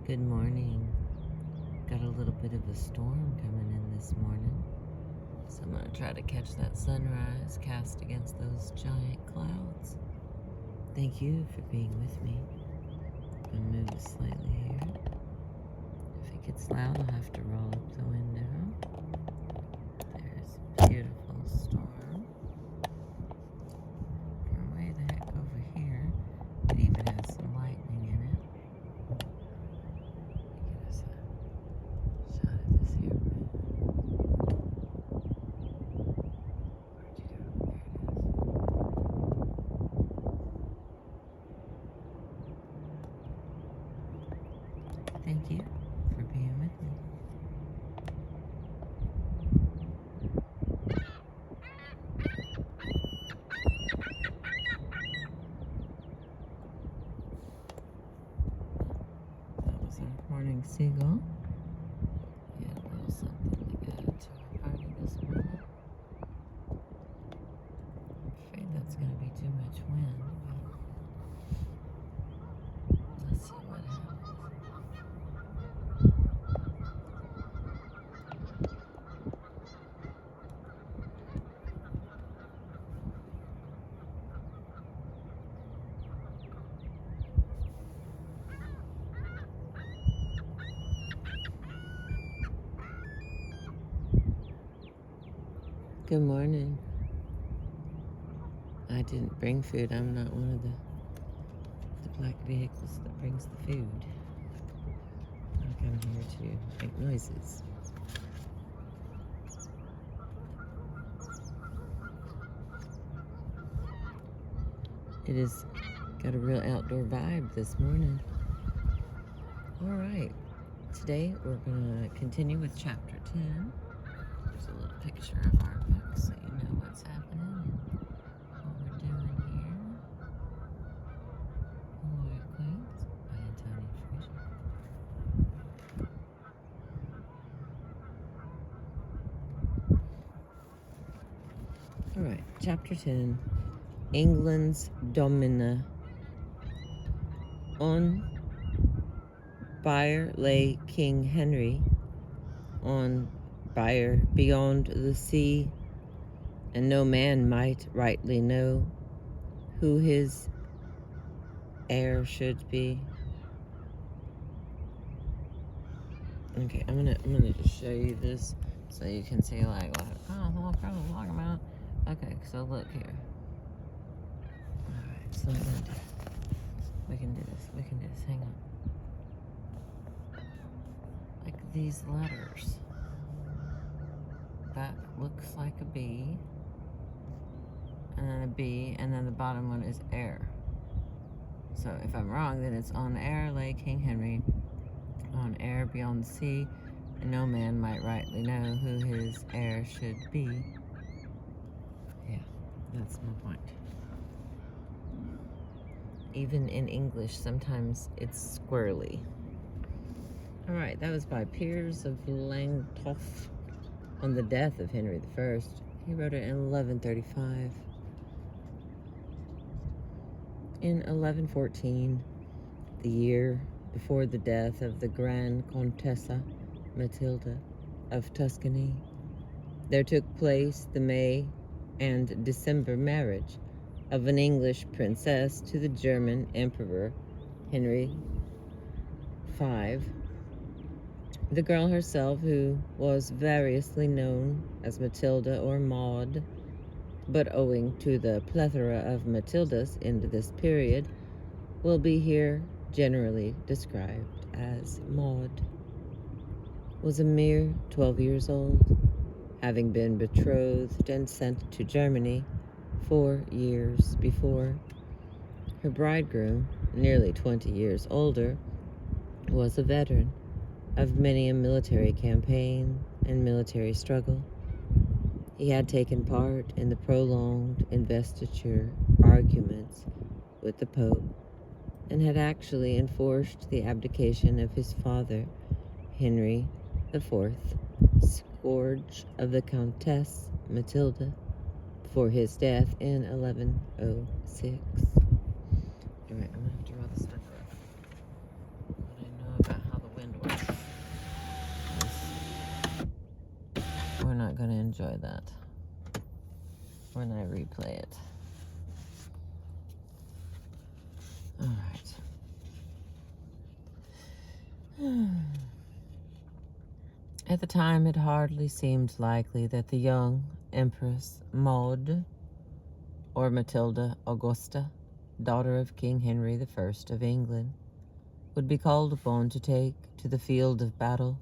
Good morning. Got a little bit of a storm coming in this morning, so I'm going to try to catch that sunrise cast against those giant clouds. Thank you for being with me. I'm going to move it slightly here. If it gets loud, I'll have to roll up the window. There's a beautiful storm. We're way the heck over here. It even has some lightning in it. Get us a shot of this here. Where'd you go? There it is. Thank you for being with me. That was our morning seagull. We had a little something to go to our party this morning. I'm afraid that's going to be too much wind, but let's see what happens. Good morning. I didn't bring food. I'm not one of the black vehicles that brings the food. I come here to make noises. It has got a real outdoor vibe this morning. All right. Today we're going to continue with chapter 10. There's a little picture of our book so you know what's happening and what we're doing here. Warrior Queens by Antonia Fraser. Alright, chapter 10. England's Domina. On bier lay King Henry, on bier beyond the sea, and no man might rightly know who his heir should be. Okay, I'm gonna just show you this so you can see like what I'm talking about. Okay, so look here. Alright, so we can do this, hang on. Like these letters. That looks like a B, and then a B, and then the bottom one is heir. So if I'm wrong, then it's on heir lay King Henry, on heir beyond the sea, and no man might rightly know who his heir should be. Yeah, that's my point. Even in English, sometimes it's squirrely. All right, that was by Piers of Langtoft on the death of Henry I. He wrote it in 1135. In 1114, the year before the death of the Grand Contessa Matilda of Tuscany, there took place the May and December marriage of an English princess to the German Emperor Henry V. The girl herself, who was variously known as Matilda or Maud, but owing to the plethora of Matildas in this period, will be here generally described as Maud, was a mere 12 years old, having been betrothed and sent to Germany 4 years before. Her bridegroom, nearly 20 years older, was a veteran of many a military campaign and military struggle. He had taken part in the prolonged investiture arguments with the Pope, and had actually enforced the abdication of his father, Henry IV, scourge of the Countess Matilda, for his death in 1106. Alright, I'm going to have to roll this back up. What I know about how not going to enjoy that when I replay it. All right. At the time, it hardly seemed likely that the young Empress Maud, or Matilda Augusta, daughter of King Henry I of England, would be called upon to take to the field of battle,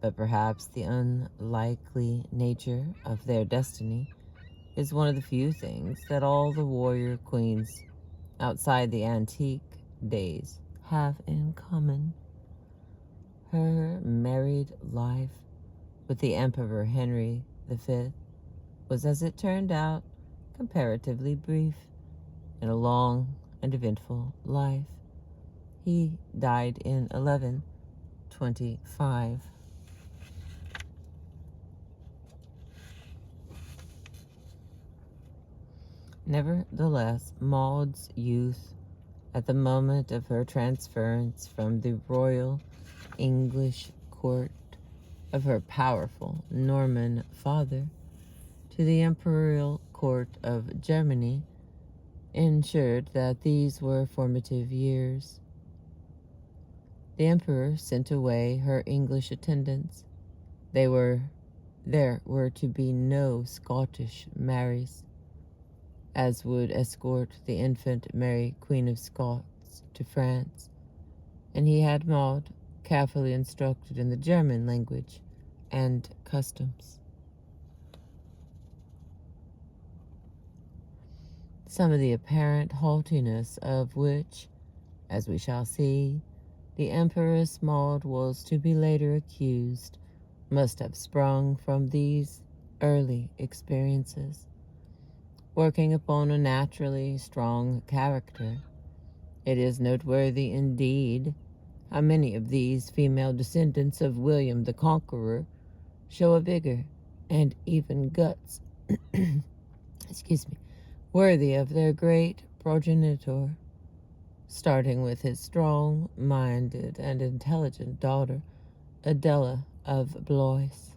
but perhaps the unlikely nature of their destiny is one of the few things that all the warrior queens outside the antique days have in common. Her married life with the Emperor Henry V was, as it turned out, comparatively brief, and a long and eventful life. He died in 1125. Nevertheless, Maud's youth, at the moment of her transference from the royal English court of her powerful Norman father to the imperial court of Germany, ensured that these were formative years. The emperor sent away her English attendants. There were to be no Scottish Marys, as would escort the infant Mary, Queen of Scots, to France, and he had Maud carefully instructed in the German language and customs. Some of the apparent haughtiness of which, as we shall see, the Empress Maud was to be later accused, must have sprung from these early experiences. Working upon a naturally strong character, it is noteworthy indeed how many of these female descendants of William the Conqueror show a vigor and even guts worthy of their great progenitor, starting with his strong-minded and intelligent daughter, Adela of Blois.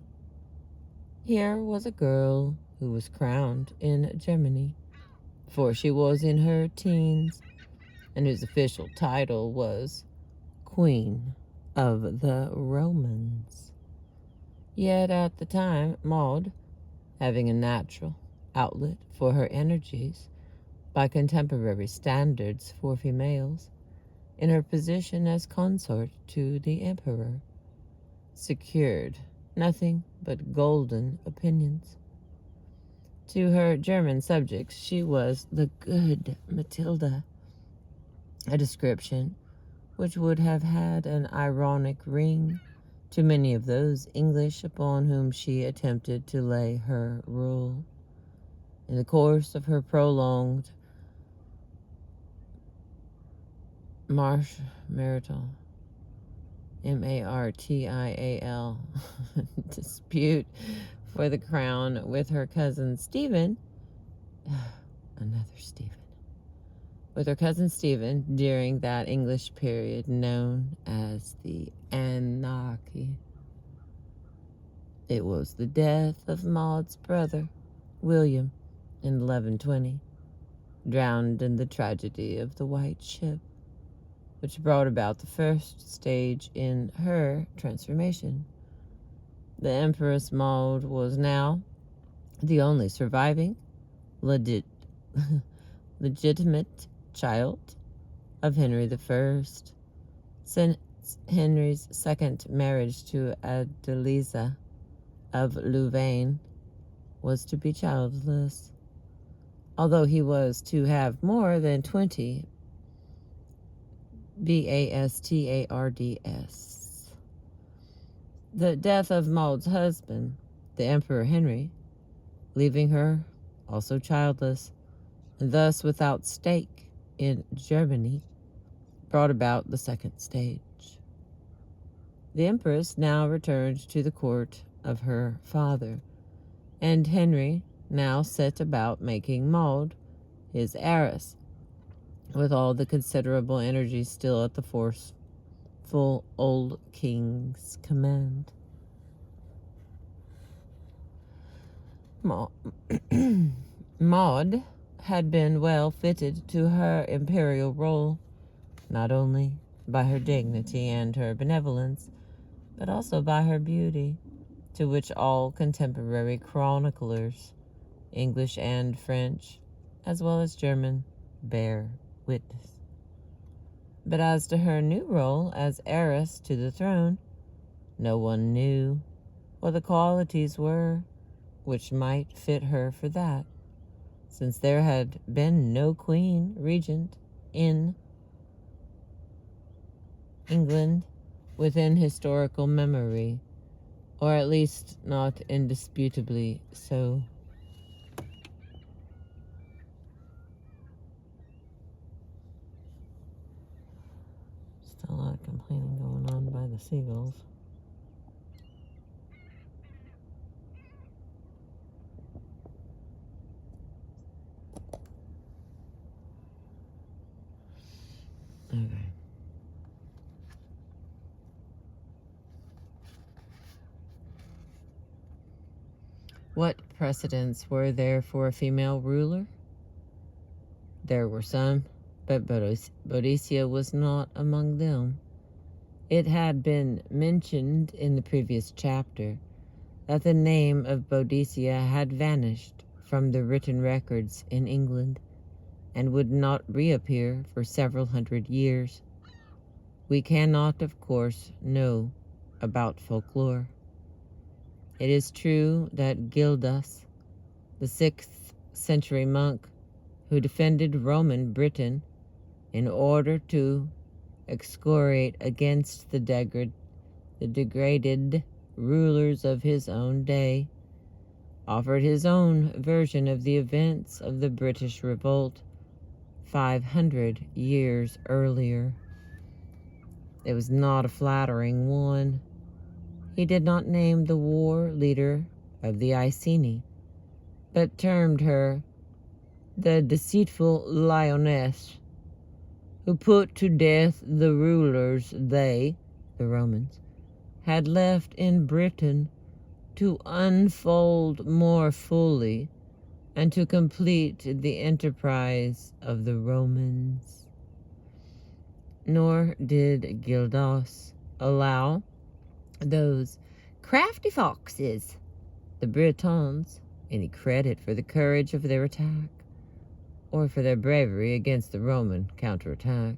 Here was a girl who was crowned in Germany, for she was in her teens, and whose official title was Queen of the Romans. Yet at the time, Maud, having a natural outlet for her energies by contemporary standards for females, in her position as consort to the emperor, secured nothing but golden opinions. To her German subjects, she was the good Matilda, a description which would have had an ironic ring to many of those English upon whom she attempted to lay her rule. In the course of her prolonged marital martial dispute for the crown with her cousin Stephen, during that English period known as the Anarchy. It was the death of Maud's brother, William, in 1120, drowned in the tragedy of the White Ship, which brought about the first stage in her transformation. The Empress Maud was now the only surviving legitimate child of Henry I, since Henry's second marriage to Adeliza of Louvain was to be childless, although he was to have more than 20 bastards. The death of Maud's husband, the Emperor Henry, leaving her also childless, and thus without stake in Germany, brought about the second stage. The Empress now returned to the court of her father, and Henry now set about making Maud his heiress, with all the considerable energy still at the forceful old king's command. Maud had been well fitted to her imperial role, not only by her dignity and her benevolence, but also by her beauty, to which all contemporary chroniclers, English and French, as well as German, bear witness. But as to her new role as heiress to the throne, no one knew what the qualities were which might fit her for that, since there had been no queen regent in England within historical memory, or at least not indisputably so. Still a lot of complaining going on by the seagulls. Okay. What precedents were there for a female ruler? There were some, but Boadicea was not among them. It had been mentioned in the previous chapter that the name of Boadicea had vanished from the written records in England and would not reappear for several hundred years. We cannot, of course, know about folklore. It is true that Gildas, the 6th century monk who defended Roman Britain in order to excoriate against the degraded rulers of his own day, offered his own version of the events of the British Revolt 500 years earlier. It was not a flattering one. He did not name the war leader of the Iceni, but termed her the deceitful lioness, who put to death the rulers they, the Romans, had left in Britain to unfold more fully and to complete the enterprise of the Romans. Nor did Gildas allow those crafty foxes, the Britons, any credit for the courage of their attack or for their bravery against the Roman counterattack.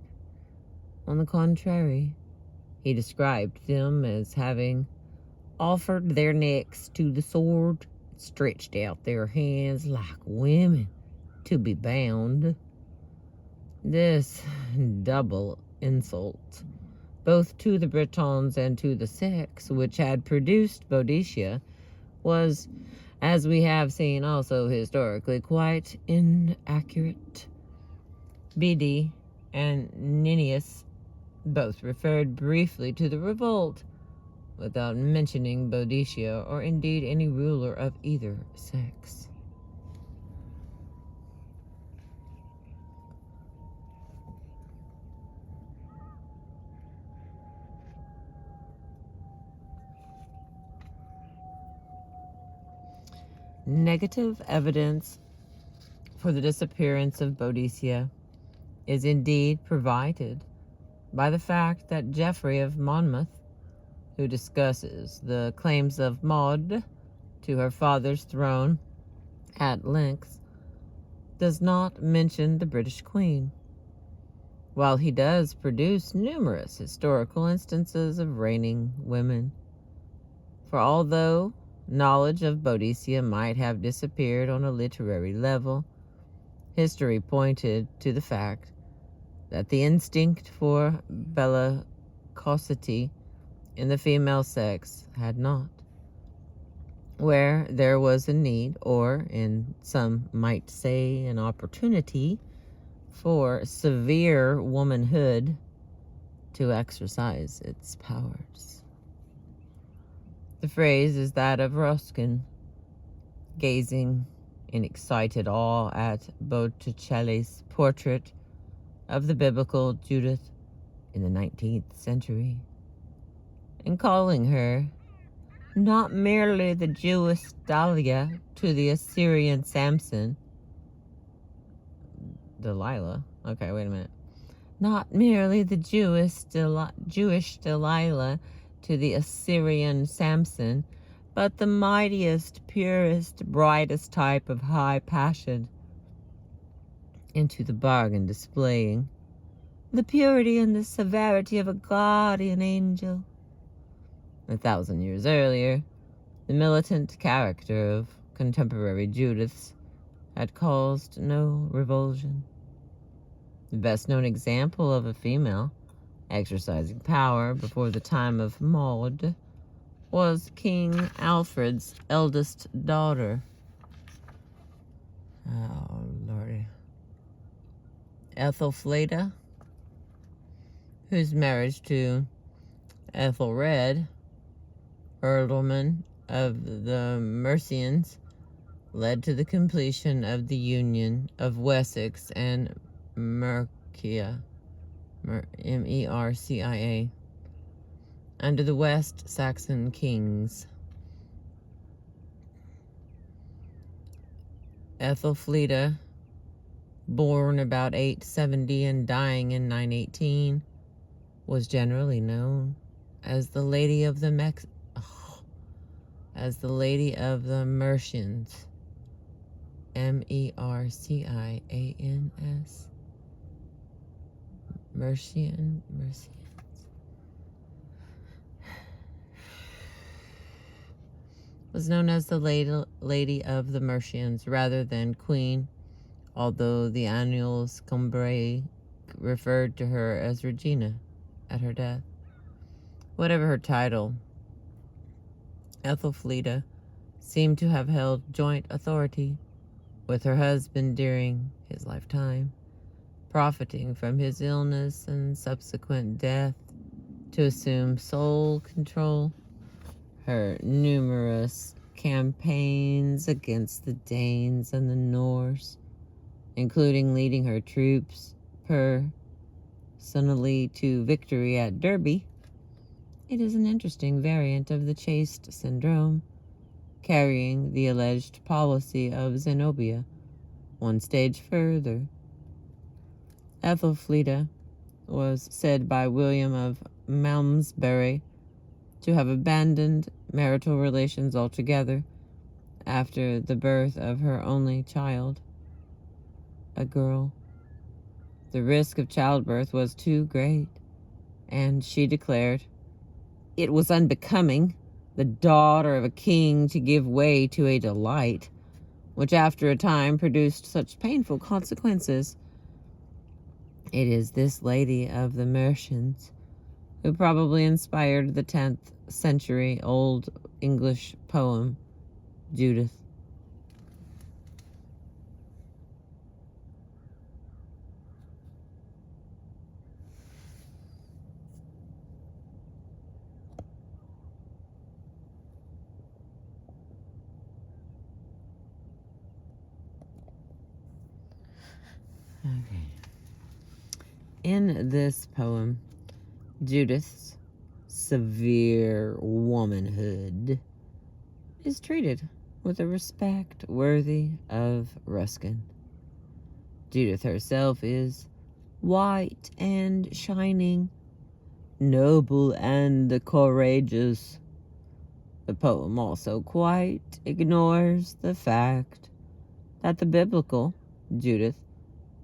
On the contrary, he described them as having offered their necks to the sword, stretched out their hands like women to be bound. This double insult, both to the Britons and to the sex which had produced Boadicea, was, as we have seen also historically, quite inaccurate. Bede and Nennius both referred briefly to the revolt, without mentioning Boadicea or indeed any ruler of either sex. Negative evidence for the disappearance of Boadicea is indeed provided by the fact that Geoffrey of Monmouth, who discusses the claims of Maud to her father's throne at length, does not mention the British Queen, while he does produce numerous historical instances of reigning women. For although knowledge of Boadicea might have disappeared on a literary level, history pointed to the fact that the instinct for bellicosity in the female sex had not. Where there was a need, or in some might say an opportunity, for severe womanhood to exercise its powers. The phrase is that of Ruskin, gazing in excited awe at Botticelli's portrait of the biblical Judith in the 19th century, and calling her not merely the Jewish Dahlia to the Assyrian Samson, Delilah. Okay, wait a minute. Not merely the Jewish Delilah to the Assyrian Samson, but the mightiest, purest, brightest type of high passion, into the bargain displaying the purity and the severity of a guardian angel. 1,000 years earlier, the militant character of contemporary Judiths had caused no revulsion. The best-known example of a female exercising power before the time of Maud was King Alfred's eldest daughter. Oh, Lordy. Ethelfleda, whose marriage to Ethelred, earlman of the Mercians, led to the completion of the union of Wessex and Mercia, Mercia, under the West Saxon kings. Ethelfleda, born about 870 and dying in 918, was generally known as the Lady of the Mercians, Mercians, Mercians, was known as the Lady of the Mercians rather than Queen, although the Annals Cumbrae referred to her as Regina at her death. Whatever her title, Ethelfleda seemed to have held joint authority with her husband during his lifetime, profiting from his illness and subsequent death to assume sole control. Her numerous campaigns against the Danes and the Norse, including leading her troops personally to victory at Derby. It is an interesting variant of the chaste syndrome, carrying the alleged policy of Zenobia one stage further. Ethelfleda was said by William of Malmesbury to have abandoned marital relations altogether after the birth of her only child, a girl. The risk of childbirth was too great, and she declared it was unbecoming the daughter of a king to give way to a delight, which after a time produced such painful consequences. It is this Lady of the Mercians who probably inspired the 10th century Old English poem, Judith. Okay. In this poem, Judith's severe womanhood is treated with a respect worthy of Ruskin. Judith herself is white and shining, noble and courageous. The poem also quite ignores the fact that the biblical Judith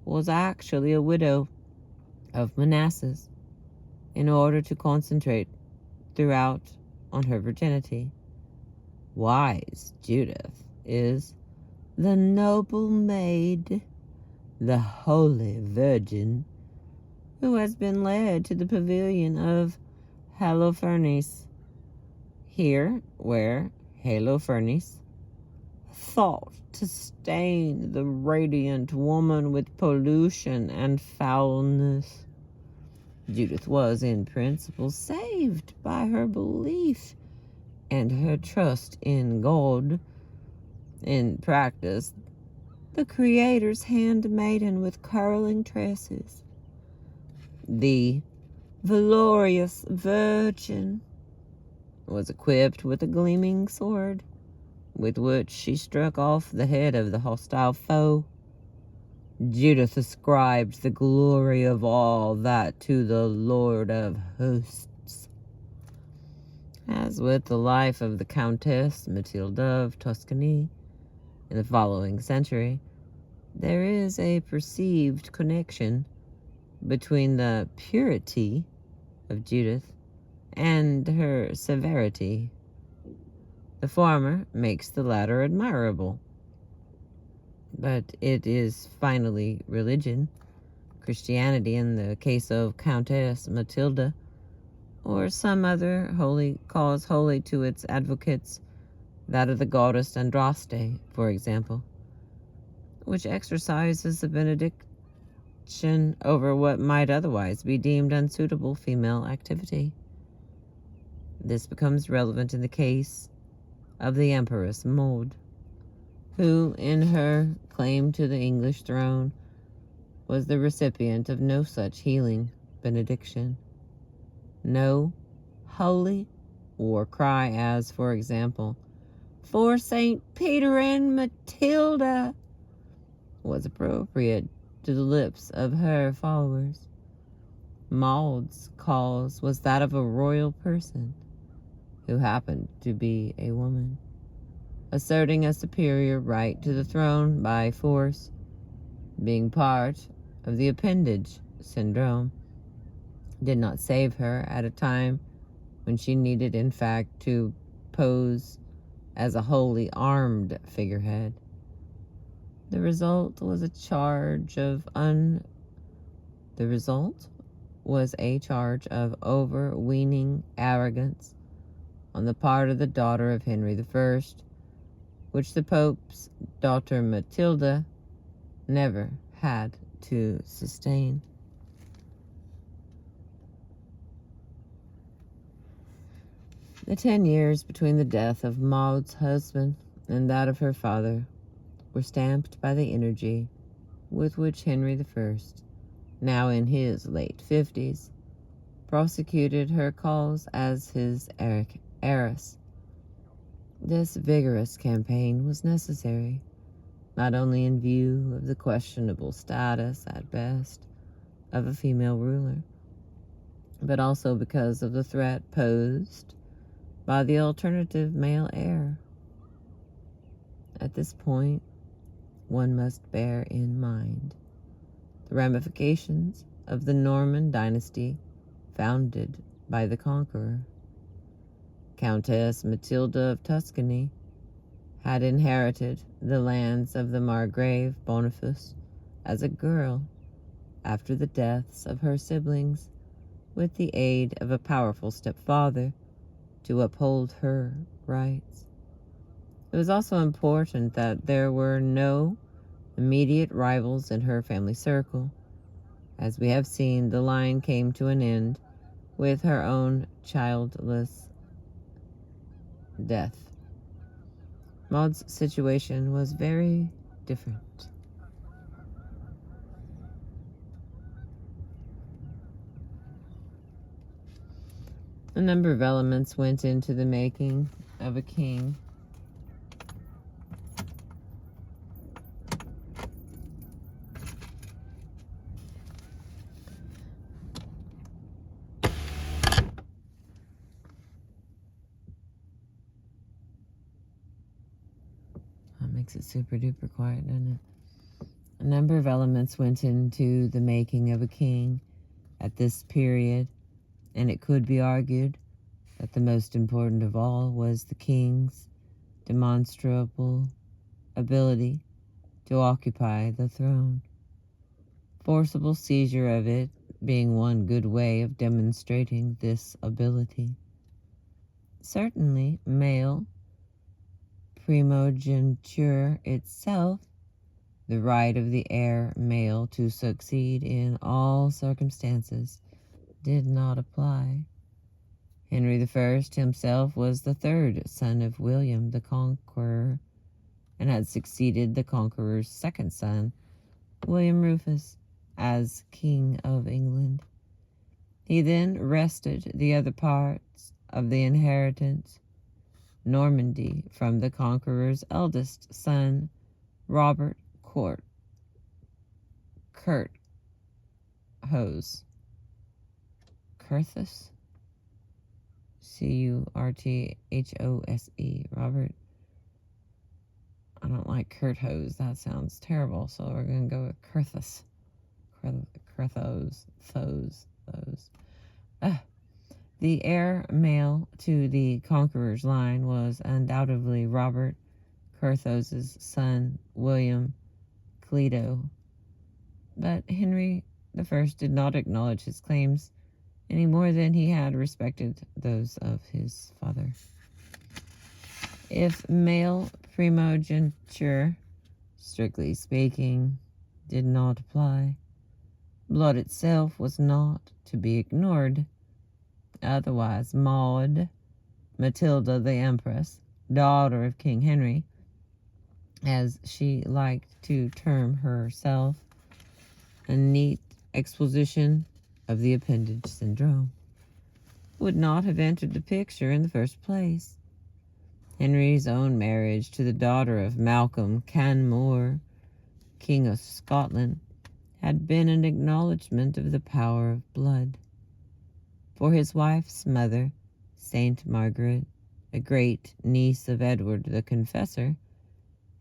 was actually a widow of Manasseh in order to concentrate throughout on her virginity. Wise Judith is the noble maid, the holy virgin, who has been led to the pavilion of Holofernes, here where Holofernes thought to stain the radiant woman with pollution and foulness. Judith was, in principle, saved by her belief and her trust in God. In practice, the Creator's handmaiden with curling tresses, the valorous virgin, was equipped with a gleaming sword, with which she struck off the head of the hostile foe. Judith ascribed the glory of all that to the Lord of hosts. As with the life of the Countess Matilda of Tuscany in the following century, there is a perceived connection between the purity of Judith and her severity. The former makes the latter admirable, but it is finally religion, Christianity in the case of Countess Matilda, or some other holy cause holy to its advocates, that of the goddess Andraste, for example, which exercises a benediction over what might otherwise be deemed unsuitable female activity. This becomes relevant in the case of the Empress Maud, who, in her claim to the English throne, was the recipient of no such healing benediction. No holy war cry as, for example, "For St. Peter and Matilda," was appropriate to the lips of her followers. Maud's cause was that of a royal person, who happened to be a woman, asserting a superior right to the throne by force, being part of the appendage syndrome, did not save her at a time when she needed, in fact, to pose as a wholly armed figurehead. The result was a charge of overweening arrogance on the part of the daughter of Henry I, which the Pope's daughter Matilda never had to sustain. The 10 years between the death of Maud's husband and that of her father were stamped by the energy with which Henry I, now in his late 50s, prosecuted her cause as his heiress. This vigorous campaign was necessary, not only in view of the questionable status, at best, of a female ruler, but also because of the threat posed by the alternative male heir. At this point, one must bear in mind the ramifications of the Norman dynasty founded by the conqueror. Countess Matilda of Tuscany had inherited the lands of the Margrave Boniface as a girl after the deaths of her siblings, with the aid of a powerful stepfather to uphold her rights. It was also important that there were no immediate rivals in her family circle. As we have seen, the line came to an end with her own childless death. Maud's situation was very different. A number of elements went into the making of a king. That makes it super duper quiet, doesn't it? A number of elements went into the making of a king at this period, and it could be argued that the most important of all was the king's demonstrable ability to occupy the throne. Forcible seizure of it being one good way of demonstrating this ability. Certainly, male primogeniture itself, the right of the heir male to succeed in all circumstances, did not apply. Henry I himself was the third son of William the Conqueror, and had succeeded the Conqueror's second son, William Rufus, as King of England. He then wrested the other parts of the inheritance, Normandy, from the conqueror's eldest son, Robert Curthose. Curthose? Curthose. Robert. I don't like Curthose. That sounds terrible. So we're going to go with Curthose. Those. The heir male to the conqueror's line was undoubtedly Robert Curthose's son, William Cleto. But Henry I did not acknowledge his claims any more than he had respected those of his father. If male primogeniture, strictly speaking, did not apply, blood itself was not to be ignored. Otherwise, Maud, Matilda the Empress, daughter of King Henry, as she liked to term herself, a neat exposition of the appendage syndrome, would not have entered the picture in the first place. Henry's own marriage to the daughter of Malcolm Canmore, King of Scotland, had been an acknowledgment of the power of blood. For his wife's mother, Saint Margaret, a great niece of Edward the Confessor,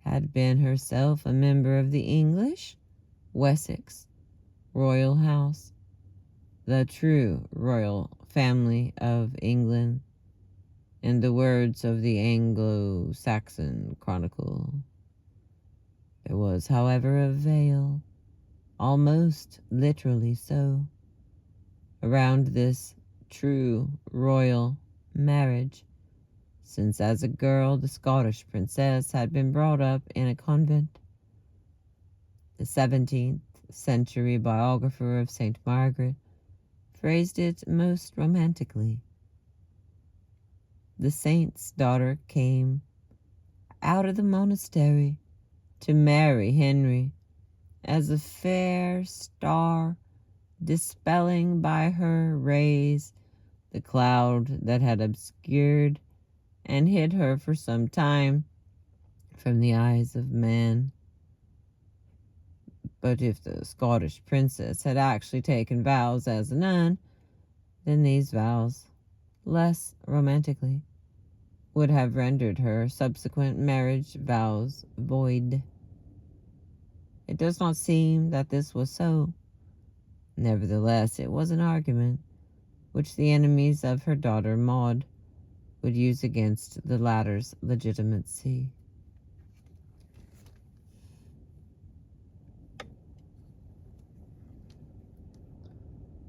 had been herself a member of the English Wessex royal house, the true royal family of England, in the words of the Anglo-Saxon Chronicle. There was, however, a veil, almost literally so, around this true royal marriage, since as a girl the Scottish princess had been brought up in a convent. The 17th century biographer of St. Margaret phrased it most romantically. The saint's daughter came out of the monastery to marry Henry as a fair star, dispelling by her rays the cloud that had obscured and hid her for some time from the eyes of man. But if the Scottish princess had actually taken vows as a nun, then these vows, less romantically, would have rendered her subsequent marriage vows void. It does not seem that this was so. Nevertheless, it was an argument which the enemies of her daughter Maud would use against the latter's legitimacy.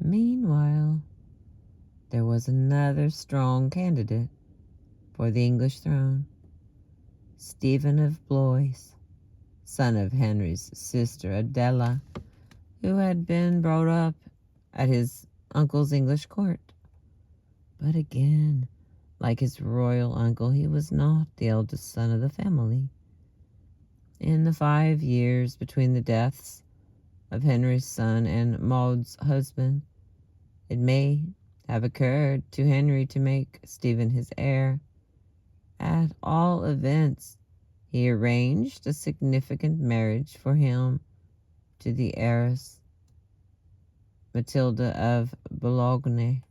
Meanwhile, there was another strong candidate for the English throne, Stephen of Blois, son of Henry's sister Adela, who had been brought up at his uncle's English court. But again, like his royal uncle, he was not the eldest son of the family. In the 5 years between the deaths of Henry's son and Maud's husband, it may have occurred to Henry to make Stephen his heir. At all events, he arranged a significant marriage for him to the heiress Matilda of Bologna.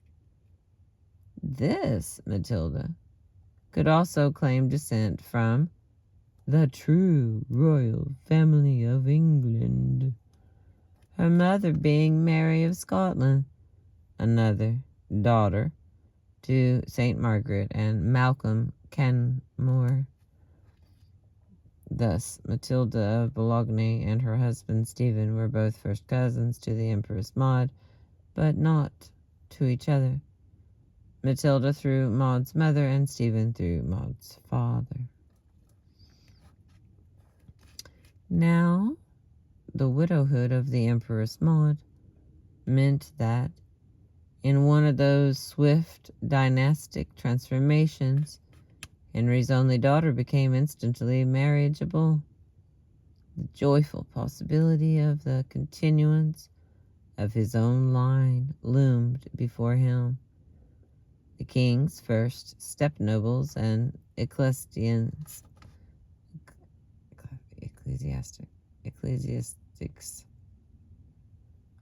This Matilda could also claim descent from the true royal family of England, her mother being Mary of Scotland, another daughter to St. Margaret and Malcolm Canmore. Thus, Matilda of Bologna and her husband Stephen were both first cousins to the Empress Maud, but not to each other. Matilda through Maud's mother and Stephen through Maud's father. Now, the widowhood of the Empress Maud meant that, in one of those swift dynastic transformations, Henry's only daughter became instantly marriageable. The joyful possibility of the continuance of his own line loomed before him. The king's first step nobles and ecclesiastics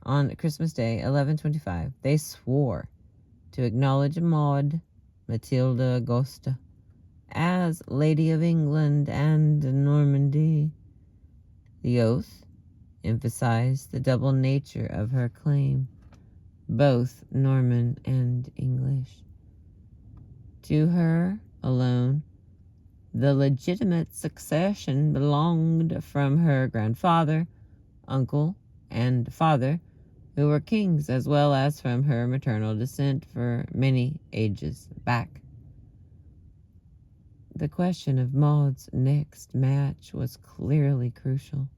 on Christmas Day, 1125, they swore to acknowledge Maud Matilda Augusta as Lady of England and Normandy. The oath emphasized the double nature of her claim, both Norman and English. To her alone, the legitimate succession belonged from her grandfather, uncle, and father, who were kings, as well as from her maternal descent for many ages back. The question of Maud's next match was clearly crucial.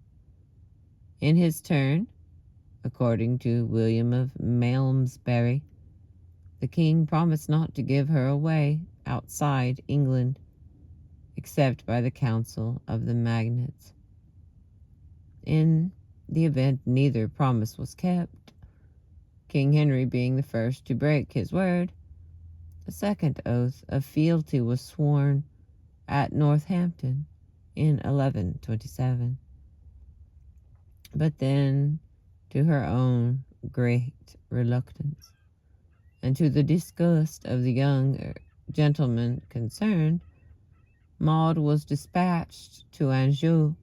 In his turn, according to William of Malmesbury, the king promised not to give her away outside England, except by the counsel of the magnates. In the event neither promise was kept, King Henry being the first to break his word, a second oath of fealty was sworn at Northampton in 1127. But then, to her own great reluctance, and to the disgust of the young gentleman concerned, Maud was dispatched to Anjou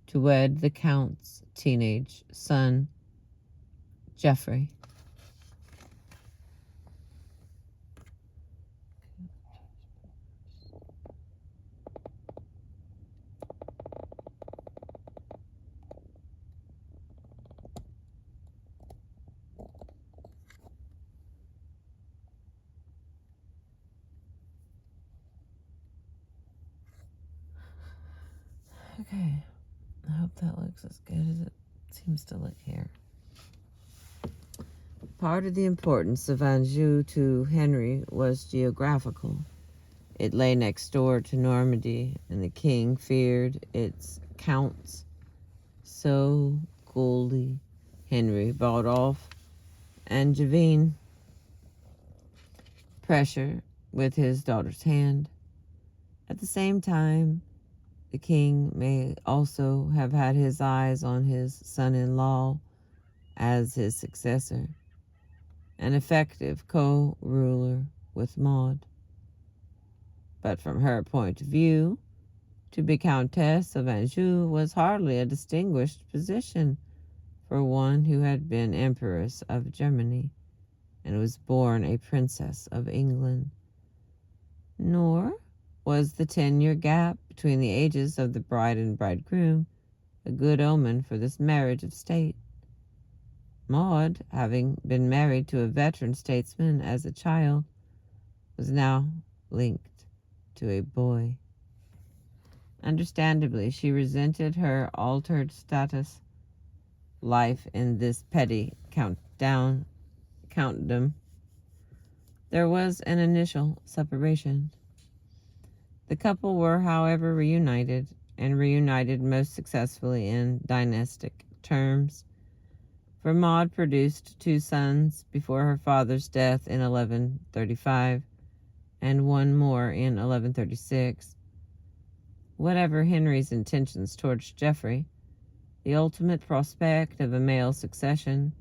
to wed the Count's teenage son, Geoffrey. Okay, I hope that looks as good as it seems to look here. Part of the importance of Anjou to Henry was geographical. It lay next door to Normandy, and the king feared its counts. So coolly Henry bought off Angevin pressure with his daughter's hand. At the same time, the king may also have had his eyes on his son-in-law as his successor, an effective co-ruler with Maud. But from her point of view, to be Countess of Anjou was hardly a distinguished position for one who had been Empress of Germany and was born a Princess of England. Nor was the 10-year gap between the ages of the bride and bridegroom a good omen for this marriage of state. Maud, having been married to a veteran statesman as a child, was now linked to a boy. Understandably, she resented her altered status, life in this petty countdom. There was an initial separation. The couple were, however, reunited, and reunited most successfully in dynastic terms, for Maud produced 2 sons before her father's death in 1135, and 1 more in 1136. Whatever Henry's intentions towards Geoffrey, the ultimate prospect of a male succession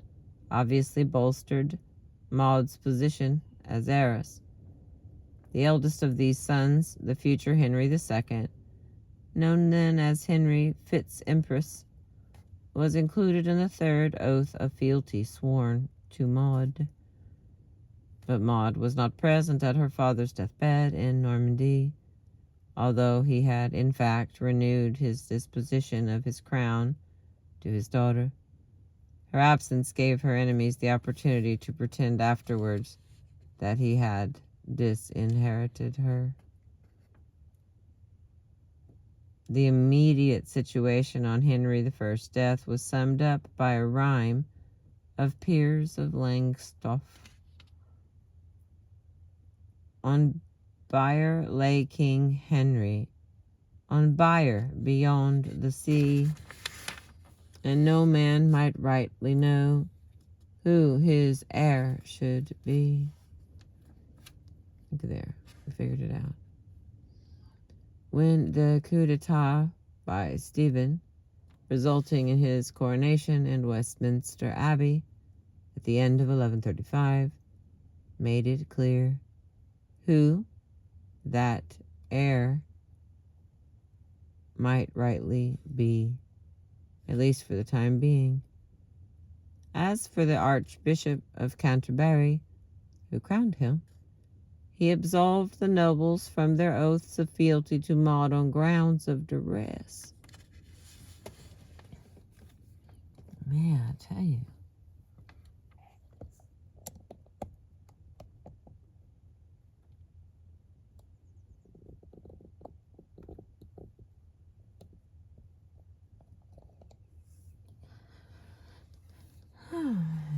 obviously bolstered Maud's position as heiress. The eldest of these sons, the future Henry II, known then as Henry Fitz-Empress, was included in the 3rd oath of fealty sworn to Maud. But Maud was not present at her father's deathbed in Normandy, although he had in fact renewed his disposition of his crown to his daughter. Her absence gave her enemies the opportunity to pretend afterwards that he had disinherited her. The immediate situation on Henry I's death was summed up by a rhyme of Piers of Langstoff. On bier lay King Henry, on bier beyond the sea, and no man might rightly know who his heir should be. Look at there. We figured it out. When the coup d'etat by Stephen, resulting in his coronation in Westminster Abbey at the end of 1135, made it clear who that heir might rightly be, at least for the time being. As for the Archbishop of Canterbury, who crowned him, he absolved the nobles from their oaths of fealty to Maud on grounds of duress. Man, I tell you.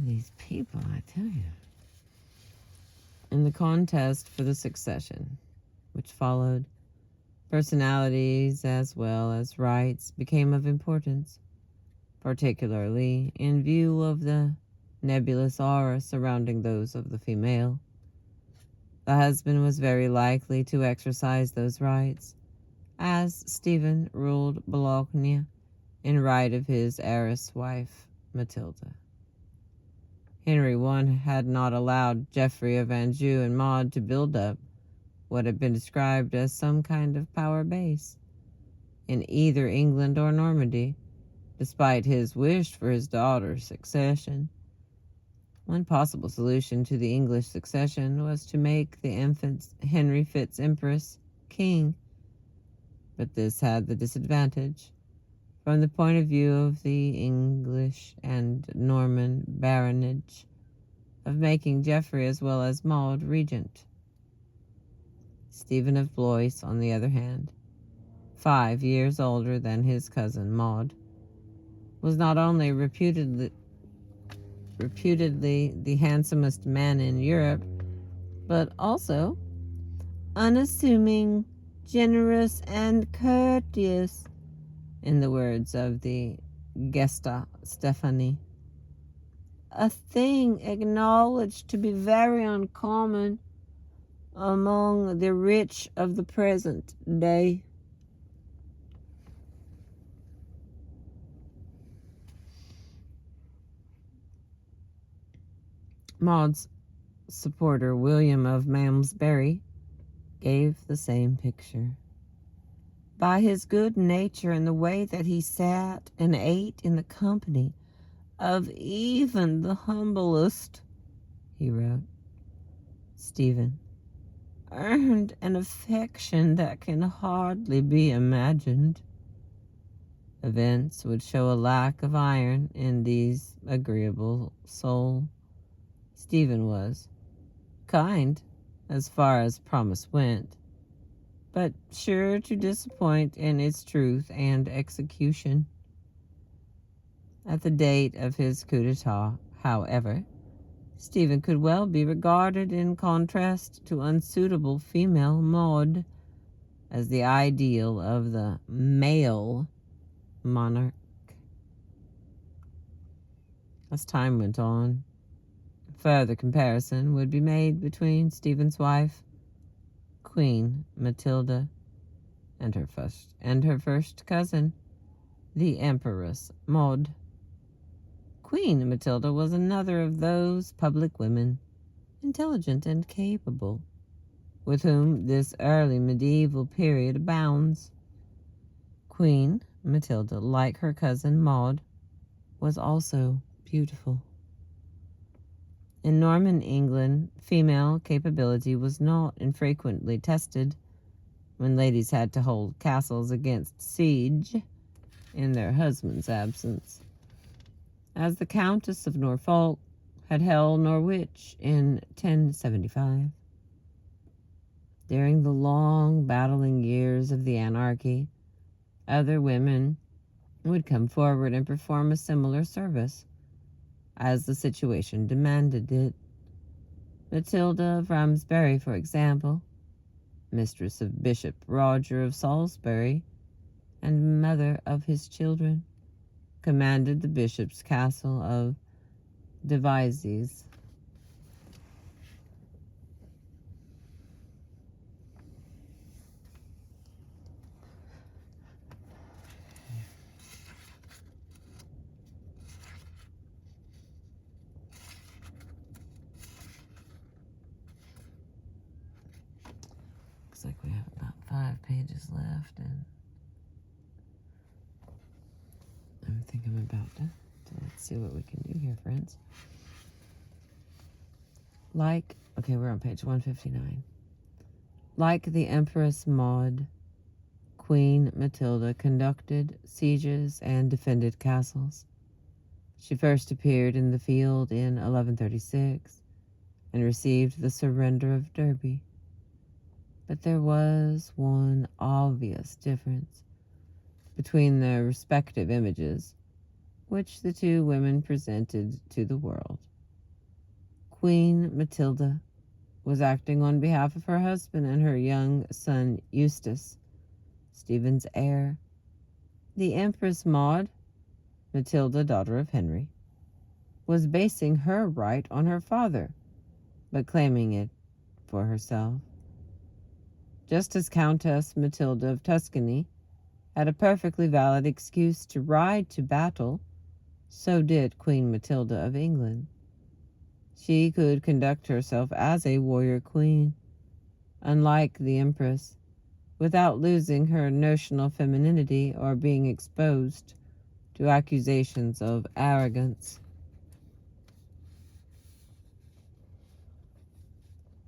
These people, I tell you. In the contest for the succession, which followed, personalities as well as rights became of importance, particularly in view of the nebulous aura surrounding those of the female. The husband was very likely to exercise those rights, as Stephen ruled Bologna in right of his heiress wife, Matilda. Henry I had not allowed Geoffrey of Anjou and Maud to build up what had been described as some kind of power base in either England or Normandy, despite his wish for his daughter's succession. One possible solution to the English succession was to make the infant Henry Fitz-Empress king, but this had the disadvantage, from the point of view of the English and Norman baronage, of making Geoffrey as well as Maud regent. Stephen of Blois, on the other hand, 5 years older than his cousin Maud, was not only reputedly the handsomest man in Europe, but also unassuming, generous, and courteous, in the words of the Gesta Stephanie. A thing acknowledged to be very uncommon among the rich of the present day. Maud's supporter, William of Malmesbury, gave the same picture. By his good nature and the way that he sat and ate in the company of even the humblest, he wrote, Stephen earned an affection that can hardly be imagined. Events would show a lack of iron in these agreeable soul. Stephen was kind as far as promise went, but sure to disappoint in its truth and execution. At the date of his coup d'etat, however, Stephen could well be regarded in contrast to unsuitable female Maud as the ideal of the male monarch. As time went on, further comparison would be made between Stephen's wife, Queen Matilda, and her first cousin, the Empress Maud. Queen Matilda was another of those public women, intelligent and capable, with whom this early medieval period abounds. Queen Matilda, like her cousin Maud, was also beautiful. In Norman England, female capability was not infrequently tested when ladies had to hold castles against siege in their husband's absence, as the Countess of Norfolk had held Norwich in 1075. During the long battling years of the anarchy, other women would come forward and perform a similar service, as the situation demanded it. Matilda of Ramsbury, for example, mistress of Bishop Roger of Salisbury and mother of his children, commanded the bishop's castle of Devizes. looks like we have about 5 pages left, and I think I'm about to. So let's see what we can do here, friends. Okay, we're on page 159. Like the Empress Maud, Queen Matilda conducted sieges and defended castles. She first appeared in the field in 1136 and received the surrender of Derby. But there was one obvious difference between their respective images, which the two women presented to the world. Queen Matilda was acting on behalf of her husband and her young son Eustace, Stephen's heir. The Empress Maud, Matilda, daughter of Henry, was basing her right on her father, but claiming it for herself. Just as Countess Matilda of Tuscany had a perfectly valid excuse to ride to battle, so did Queen Matilda of England. She could conduct herself as a warrior queen, unlike the Empress, without losing her notional femininity or being exposed to accusations of arrogance.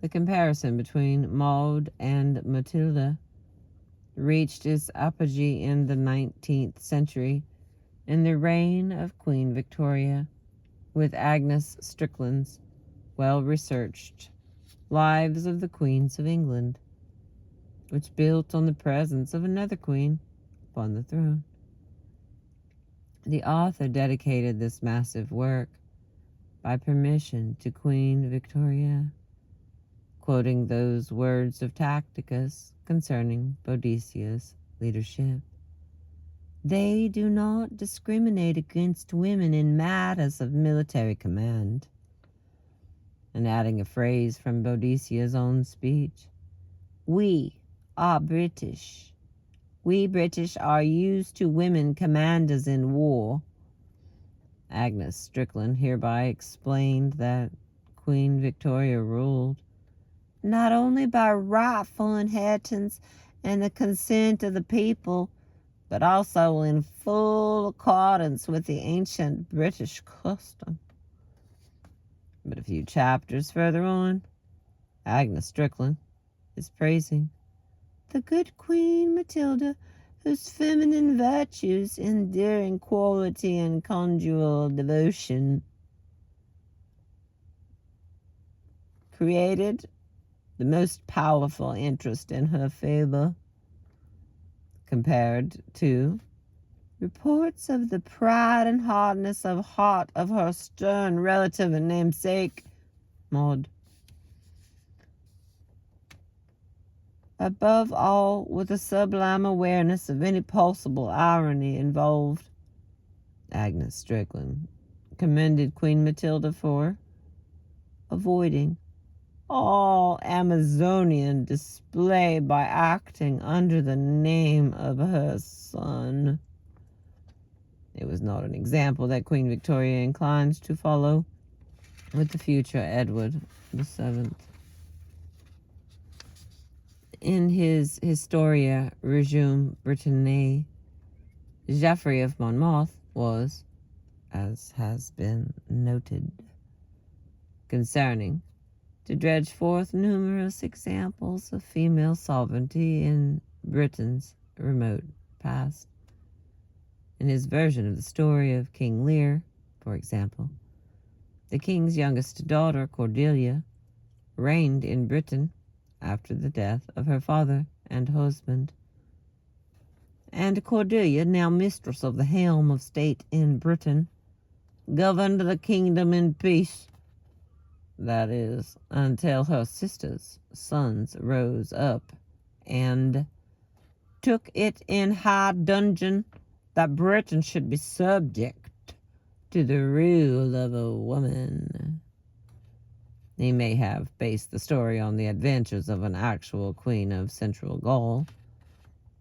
The comparison between Maud and Matilda reached its apogee in the 19th century in the reign of Queen Victoria, with Agnes Strickland's well-researched Lives of the Queens of England, which built on the presence of another queen upon the throne. The author dedicated this massive work by permission to Queen Victoria, quoting those words of Tacitus concerning Boadicea's leadership. They do not discriminate against women in matters of military command. And adding a phrase from Boadicea's own speech, we are British. We British are used to women commanders in war. Agnes Strickland hereby explained that Queen Victoria ruled not only by rightful inheritance and the consent of the people, but also in full accordance with the ancient British custom. But a few chapters further on, Agnes Strickland is praising the good Queen Matilda, whose feminine virtues, endearing quality, and conjugal devotion created the most powerful interest in her favor, compared to reports of the pride and hardness of heart of her stern relative and namesake, Maud. Above all, with a sublime awareness of any possible irony involved, Agnes Strickland commended Queen Matilda for avoiding all Amazonian display by acting under the name of her son. It was not an example that Queen Victoria inclines to follow with the future Edward VII. In his Historia Regum Britanniae, Geoffrey of Monmouth was, as has been noted, concerning to dredge forth numerous examples of female sovereignty in Britain's remote past. In his version of the story of King Lear, for example, the king's youngest daughter, Cordelia, reigned in Britain after the death of her father and husband. And Cordelia, now mistress of the helm of state in Britain, governed the kingdom in peace, that is, until her sister's sons rose up and took it in high dudgeon that Britain should be subject to the rule of a woman. He may have based the story on the adventures of an actual queen of Central Gaul,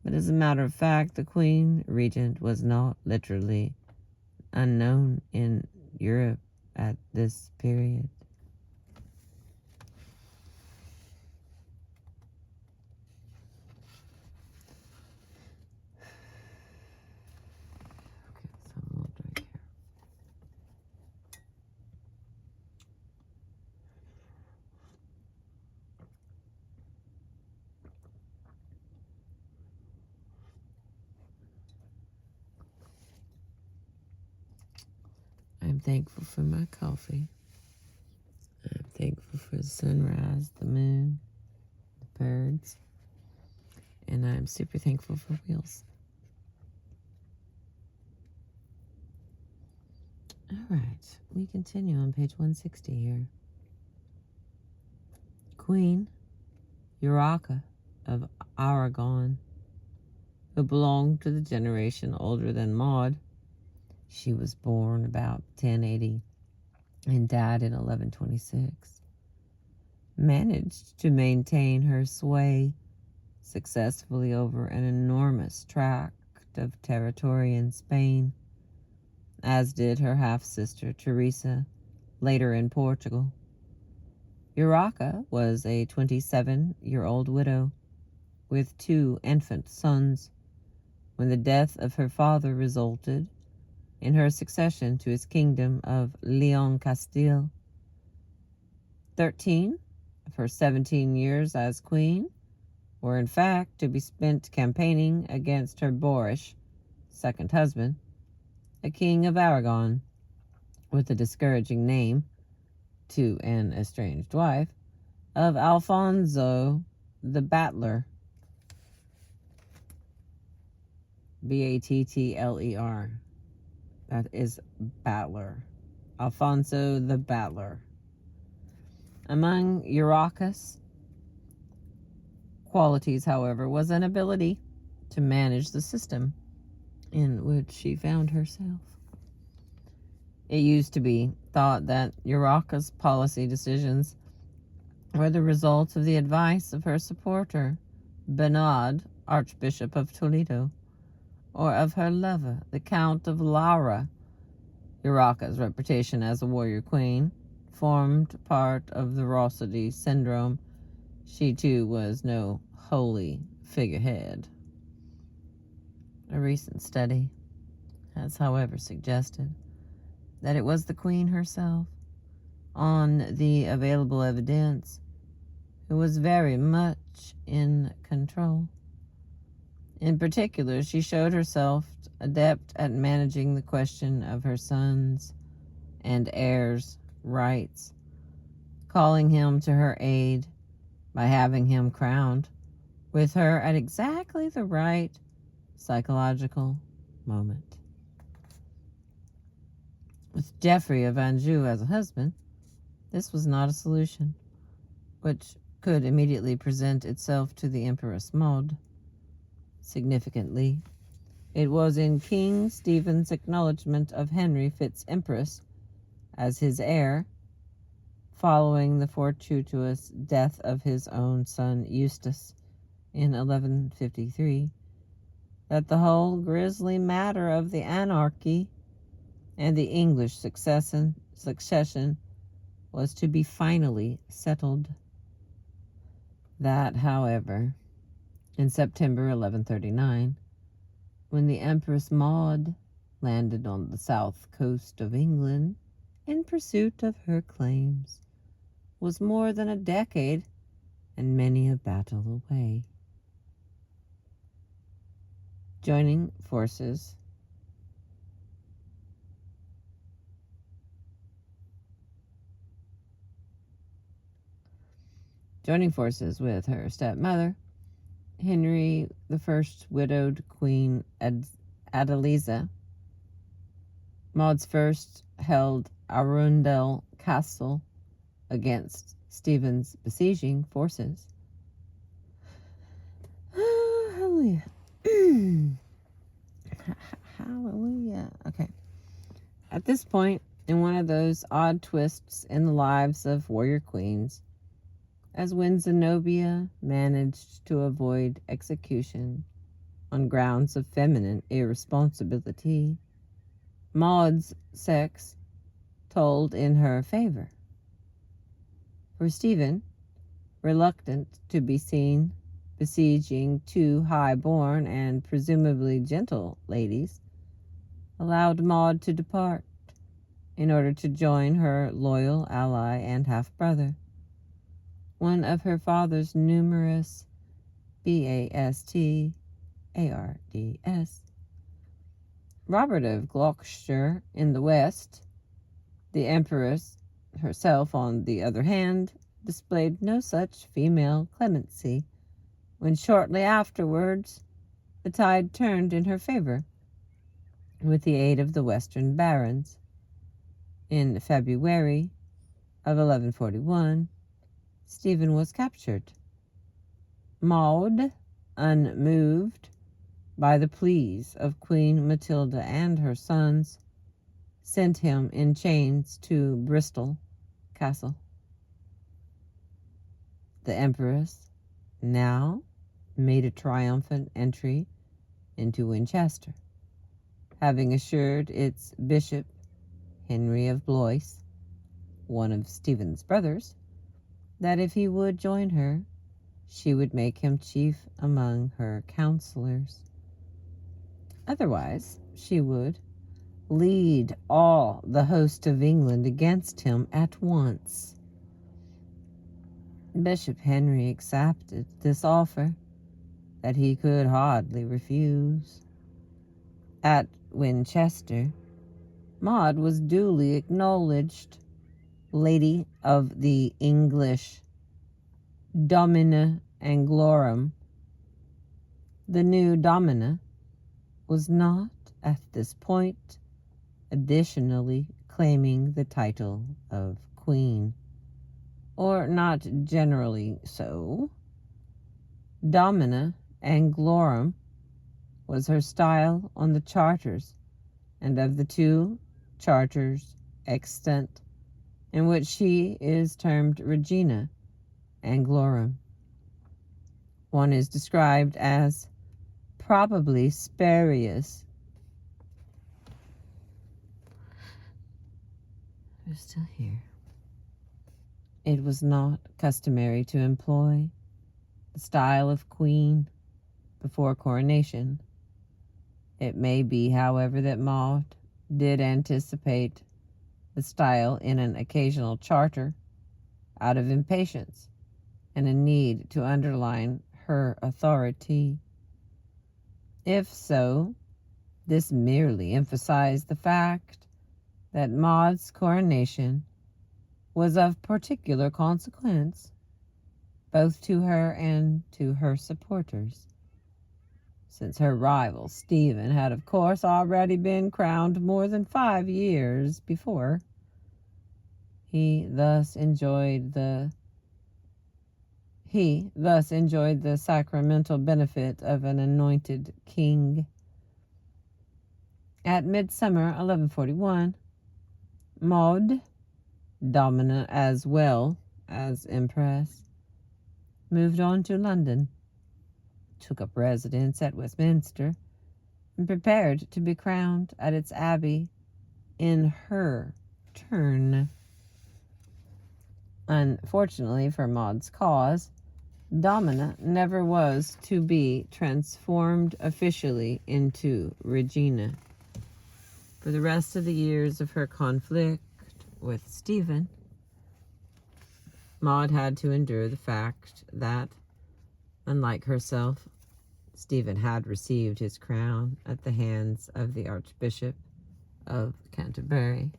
but as a matter of fact, the queen regent was not literally unknown in Europe at this period. I'm thankful for my coffee. I'm thankful for the sunrise, the moon, the birds, and I'm super thankful for wheels. All right, we continue on page 160 here. Queen Urraca of Aragon, who belonged to the generation older than Maud. She was born about 1080 and died in 1126. Managed to maintain her sway successfully over an enormous tract of territory in Spain, as did her half-sister Teresa, later in Portugal. Urraca was a 27-year-old widow with 2 infant sons when the death of her father resulted in her succession to his kingdom of Leon Castile. 13 of her 17 years as queen were in fact to be spent campaigning against her boorish second husband, a king of Aragon, with a discouraging name to an estranged wife, of Alfonso the Battler, Battler. That is Battler. Alfonso the Battler. Among Urraca's qualities, however, was an ability to manage the system in which she found herself. It used to be thought that Urraca's policy decisions were the result of the advice of her supporter, Bernard, Archbishop of Toledo, or of her lover, the Count of Lara. Urraca's reputation as a warrior queen formed part of the Rossetti syndrome. She, too, was no holy figurehead. A recent study has, however, suggested that it was the queen herself, on the available evidence, who was very much in control. In particular, she showed herself adept at managing the question of her son's and heir's rights, calling him to her aid by having him crowned with her at exactly the right psychological moment. With Geoffrey of Anjou as a husband, this was not a solution which could immediately present itself to the Empress Maud. Significantly, it was in King Stephen's acknowledgment of Henry Fitz-Empress as his heir, following the fortuitous death of his own son Eustace in 1153, that the whole grisly matter of the anarchy and the English succession was to be finally settled. That, however, in September 1139, when the Empress Maud landed on the south coast of England in pursuit of her claims, was more than a decade and many a battle away. Joining forces with her stepmother, Henry I's widowed Queen Adeliza, Maud's first held Arundel Castle against Stephen's besieging forces. Hallelujah. Hallelujah. Okay. At this point, in one of those odd twists in the lives of warrior queens, as when Zenobia managed to avoid execution on grounds of feminine irresponsibility, Maud's sex told in her favor. For Stephen, reluctant to be seen besieging 2 high-born and presumably gentle ladies, allowed Maud to depart in order to join her loyal ally and half-brother, one of her father's numerous Bastards, Robert of Gloucester in the west, The Empress herself, on the other hand, displayed no such female clemency when shortly afterwards the tide turned in her favor, with the aid of the Western barons. In February of 1141, Stephen was captured. Maud, unmoved by the pleas of Queen Matilda and her sons, sent him in chains to Bristol Castle. The Empress now made a triumphant entry into Winchester, having assured its bishop, Henry of Blois, one of Stephen's brothers, that if he would join her, she would make him chief among her counselors. Otherwise, she would lead all the host of England against him at once. Bishop Henry accepted this offer that he could hardly refuse. At Winchester, Maud was duly acknowledged Lady of the English DOMINA Anglorum. The new Domina was not, at this point, additionally claiming the title of Queen, or not generally so. Domina Anglorum was her style on the charters, and of the two charters extant, in which she is termed Regina Anglorum, one is described as probably spurious. They're still here. It was not customary to employ the style of queen before coronation. It may be, however, that Maud did anticipate the style in an occasional charter out of impatience and a need to underline her authority. If so, this merely emphasized the fact that Maud's coronation was of particular consequence, both to her and to her supporters, since her rival Stephen had, of course, already been crowned more than 5 years before. He thus enjoyed the sacramental benefit of an anointed king. At midsummer 1141, Maud, Domina as well as Empress, moved on to London, took up residence at Westminster, and prepared to be crowned at its abbey in her turn. Unfortunately for Maud's cause, Domina never was to be transformed officially into Regina. For the rest of the years of her conflict with Stephen, Maud had to endure the fact that, unlike herself, Stephen had received his crown at the hands of the Archbishop of Canterbury.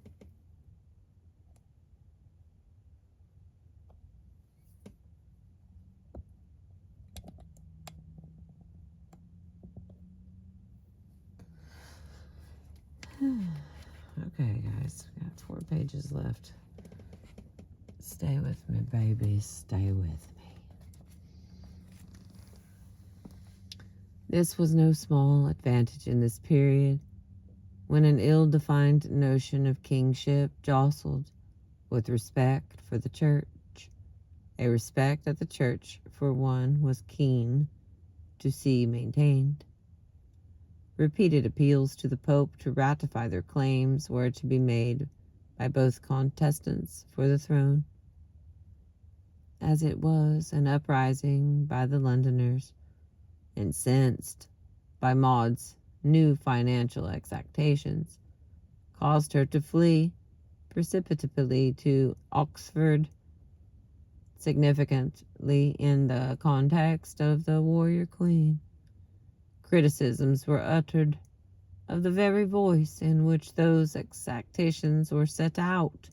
Okay, guys, we got 4 pages left. Stay with me, babies. Stay with me. This was no small advantage in this period, when an ill-defined notion of kingship jostled with respect for the church, a respect that the church, for one, was keen to see maintained. Repeated appeals to the Pope to ratify their claims were to be made by both contestants for the throne. As it was, an uprising by the Londoners, incensed by Maud's new financial exactions, caused her to flee precipitately to Oxford, significantly in the context of the warrior queen. Criticisms were uttered of the very voice in which those exactions were set out.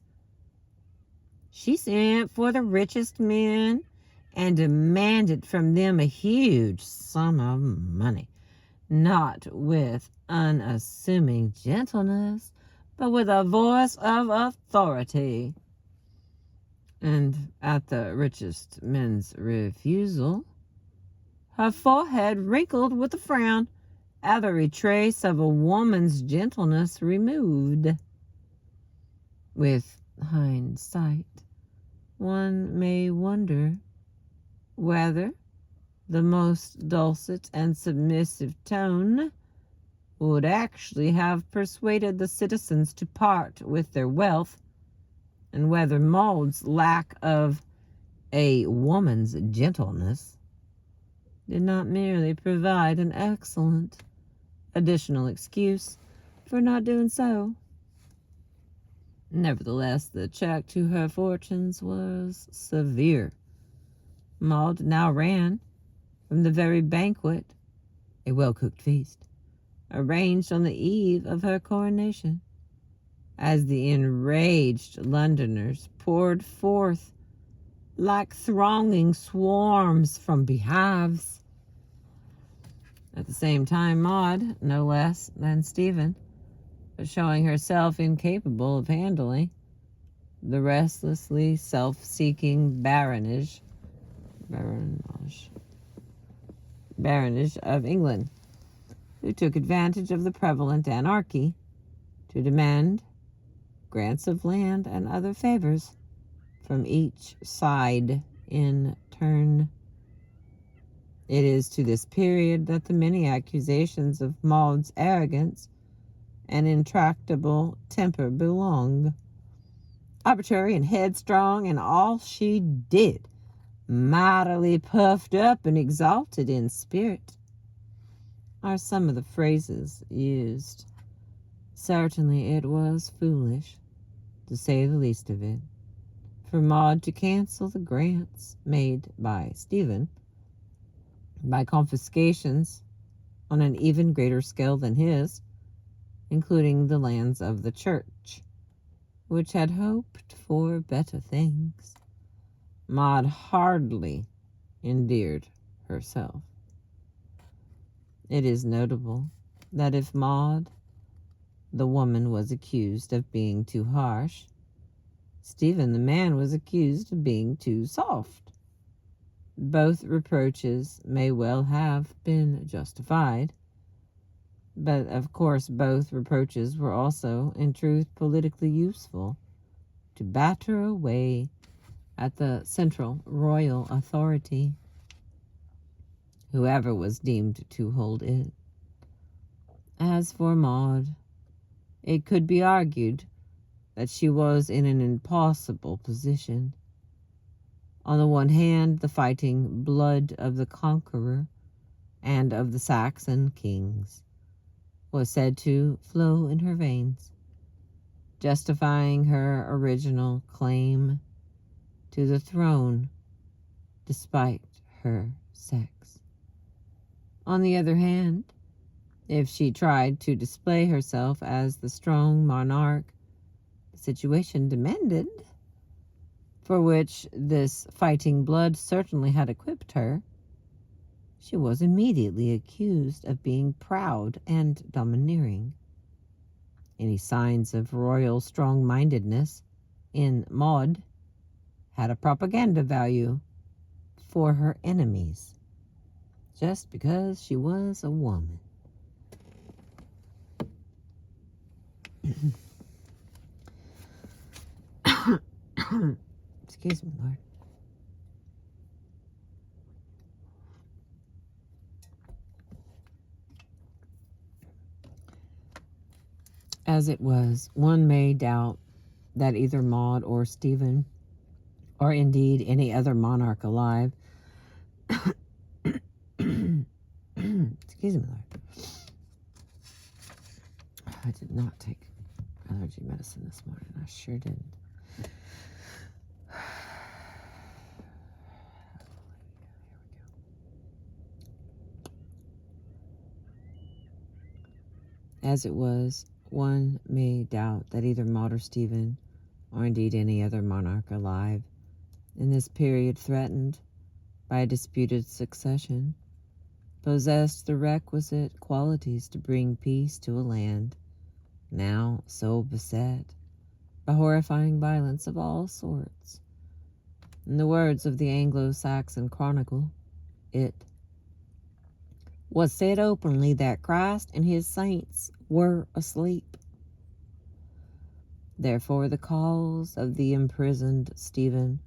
She sent for the richest men and demanded from them a huge sum of money, not with unassuming gentleness, but with a voice of authority. And at the richest men's refusal, her forehead wrinkled with a frown, every trace of a woman's gentleness removed. With hindsight, one may wonder whether the most dulcet and submissive tone would actually have persuaded the citizens to part with their wealth, and whether Maud's lack of a woman's gentleness did not merely provide an excellent additional excuse for not doing so. Nevertheless, the check to her fortunes was severe. Maud now ran from the very banquet, a well-cooked feast, arranged on the eve of her coronation, as the enraged Londoners poured forth like thronging swarms from beehives. At the same time, Maud, no less than Stephen, was showing herself incapable of handling the restlessly self-seeking baronage of England, who took advantage of the prevalent anarchy to demand grants of land and other favors from each side in turn. It is to this period that the many accusations of Maud's arrogance and intractable temper belong. Arbitrary and headstrong in all she did, mightily puffed up and exalted in spirit, are some of the phrases used. Certainly it was foolish, to say the least of it, for Maud to cancel the grants made by Stephen by confiscations on an even greater scale than his, including the lands of the church, which had hoped for better things. Maud hardly endeared herself. It is notable that if Maud, the woman, was accused of being too harsh, Stephen, the man, was accused of being too soft. Both reproaches may well have been justified, but of course both reproaches were also, in truth, politically useful to batter away at the central royal authority, whoever was deemed to hold it. As for Maud, it could be argued that she was in an impossible position. On the one hand, the fighting blood of the conqueror and of the Saxon kings was said to flow in her veins, justifying her original claim to the throne despite her sex. On the other hand, if she tried to display herself as the strong monarch the situation demanded, for which this fighting blood certainly had equipped her, she was immediately accused of being proud and domineering. Any signs of royal strong-mindedness in Maud had a propaganda value for her enemies, just because she was a woman. Excuse me, Lord. As it was, one may doubt that either Maud or Stephen, or indeed any other monarch alive, excuse me, Lord. I did not take allergy medicine this morning. I sure didn't. As it was, one may doubt that either Maud or Stephen, or indeed any other monarch alive in this period threatened by a disputed succession, possessed the requisite qualities to bring peace to a land now so beset by horrifying violence of all sorts. In the words of the Anglo-Saxon Chronicle, it was said openly that Christ and his saints were asleep. Therefore the cause of the imprisoned Stephen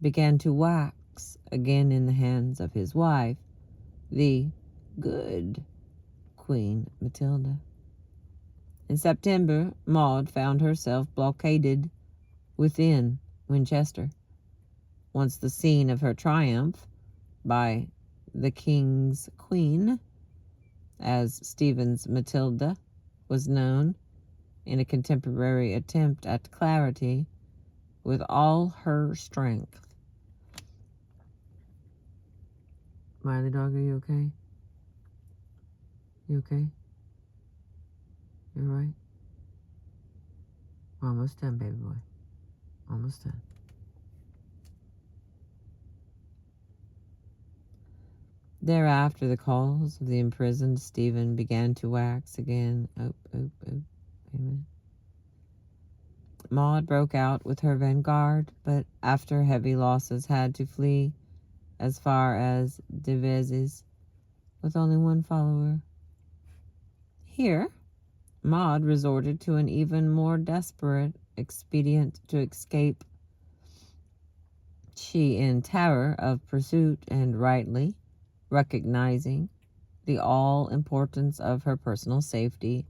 began to wax again in the hands of his wife, the good Queen Matilda. In September, Maud found herself blockaded within Winchester, once the scene of her triumph, by the King's Queen, as Stephen's Matilda was known in a contemporary attempt at clarity, with all her strength. Riley dog, are you okay? You okay? You alright? We're almost done, baby boy. Almost done. Thereafter, the calls of the imprisoned Stephen began to wax again. Wait a minute. Maud broke out with her vanguard, but after heavy losses had to flee as far as Devizes with only one follower. Here, Maud resorted to an even more desperate expedient to escape. She, in terror of pursuit and rightly recognizing the all-importance of her personal safety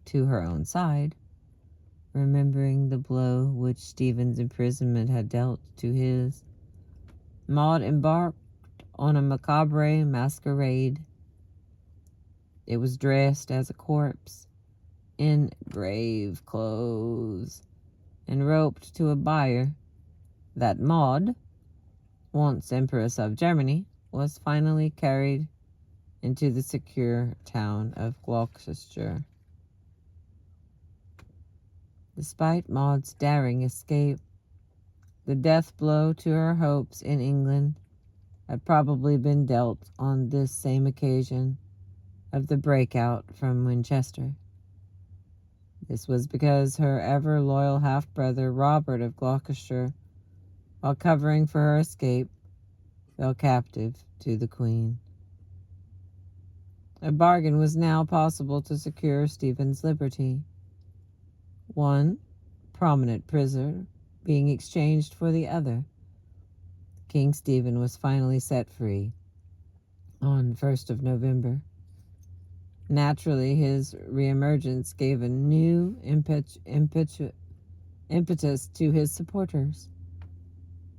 to her own side, remembering the blow which Stephen's imprisonment had dealt to his, Maud embarked on a macabre masquerade. It was dressed as a corpse, in grave clothes, and roped to a bier that Maud, once Empress of Germany, was finally carried into the secure town of Gloucester. Despite Maud's daring escape, the death blow to her hopes in England had probably been dealt on this same occasion of the breakout from Winchester. This was because her ever-loyal half-brother Robert of Gloucester, while covering for her escape, fell captive to the Queen. A bargain was now possible to secure Stephen's liberty. One prominent prisoner being exchanged for the other, King Stephen was finally set free on 1st of November. Naturally, his reemergence gave a new impetus to his supporters.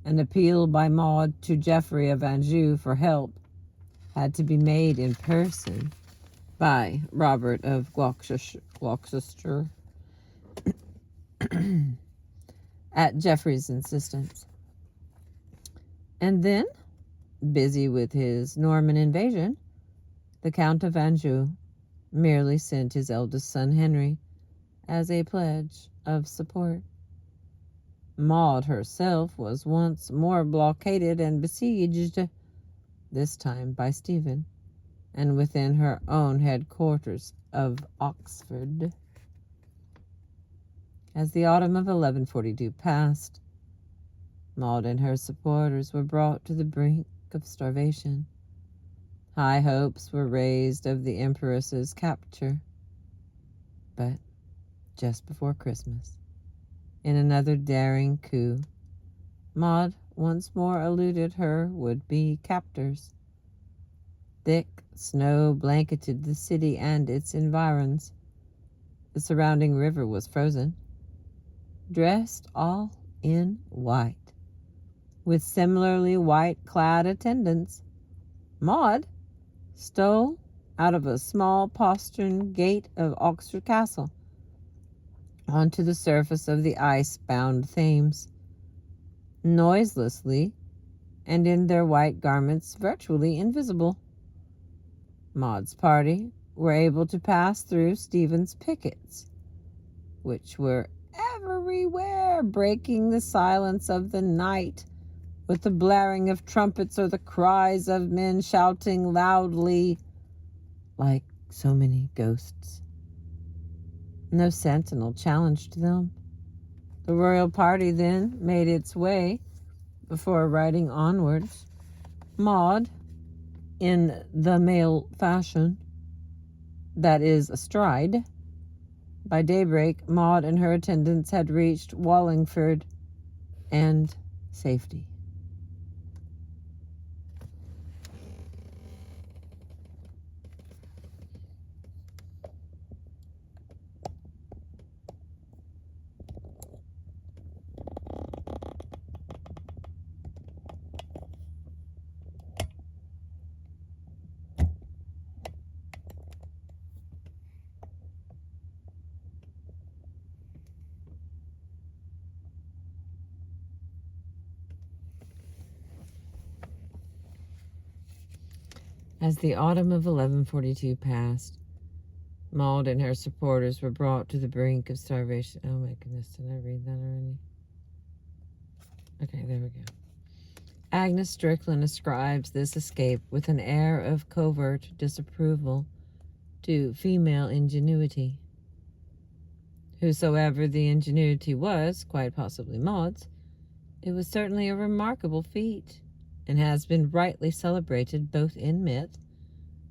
An appeal by Maud to Geoffrey of Anjou for help had to be made in person by Robert of Gloucester at Geoffrey's insistence. And then, busy with his Norman invasion, the Count of Anjou merely sent his eldest son Henry as a pledge of support. Maud herself was once more blockaded and besieged, this time by Stephen, and within her own headquarters of Oxford. As the autumn of 1142 passed, Maud and her supporters were brought to the brink of starvation. High hopes were raised of the Empress's capture. But just before Christmas, in another daring coup, Maud once more eluded her would-be captors. Thick snow blanketed the city and its environs. The surrounding river was frozen. Dressed all in white, with similarly white-clad attendants, Maud stole out of a small postern gate of Oxford Castle onto the surface of the ice-bound Thames, noiselessly and in their white garments virtually invisible. Maud's party were able to pass through Stephen's pickets, which were everywhere, breaking the silence of the night with the blaring of trumpets or the cries of men shouting loudly like so many ghosts. No sentinel challenged them. The royal party then made its way before riding onwards. Maud, in the male fashion, that is, astride. By daybreak, Maud and her attendants had reached Wallingford and safety. As the autumn of 1142 passed, Maud and her supporters were brought to the brink of starvation. Oh my goodness, did I read that already? Okay, there we go. Agnes Strickland ascribes this escape with an air of covert disapproval to female ingenuity. Whosoever the ingenuity was, quite possibly Maud's, it was certainly a remarkable feat, and has been rightly celebrated both in myth,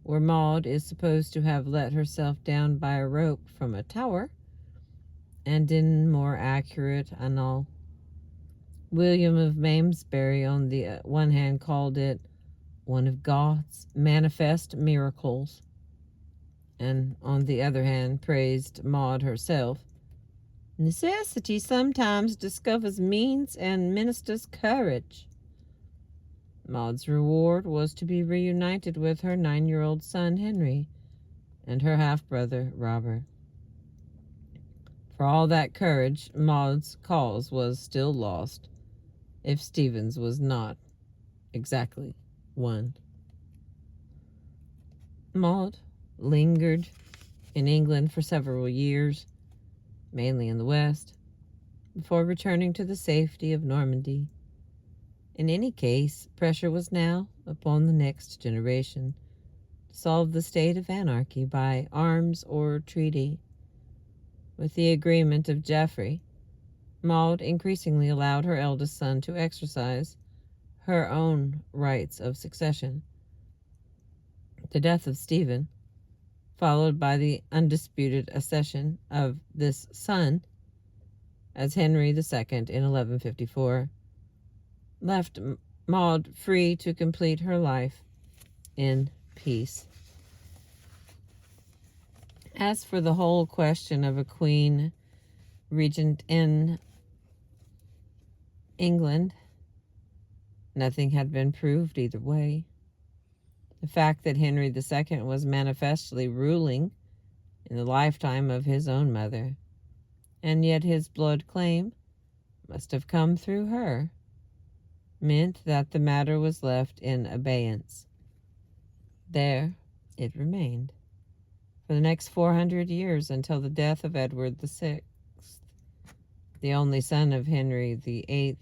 where Maud is supposed to have let herself down by a rope from a tower, and in more accurate annals. William of Malmesbury, on the one hand, called it one of God's manifest miracles, and on the other hand praised Maud herself. Necessity sometimes discovers means and ministers courage. Maud's reward was to be reunited with her 9-year-old son Henry and her half-brother Robert. For all that courage, Maud's cause was still lost, if Stephen's was not exactly won. Maud lingered in England for several years, mainly in the West, before returning to the safety of Normandy. In any case, pressure was now upon the next generation to solve the state of anarchy by arms or treaty. With the agreement of Geoffrey, Maud increasingly allowed her eldest son to exercise her own rights of succession. The death of Stephen, followed by the undisputed accession of this son as Henry II in 1154, left Maud free to complete her life in peace. As for the whole question of a queen regent in England, nothing had been proved either way. The fact that Henry II was manifestly ruling in the lifetime of his own mother, and yet his blood claim must have come through her, meant that the matter was left in abeyance. There it remained for the next 400 years until the death of Edward VI, the only son of Henry VIII,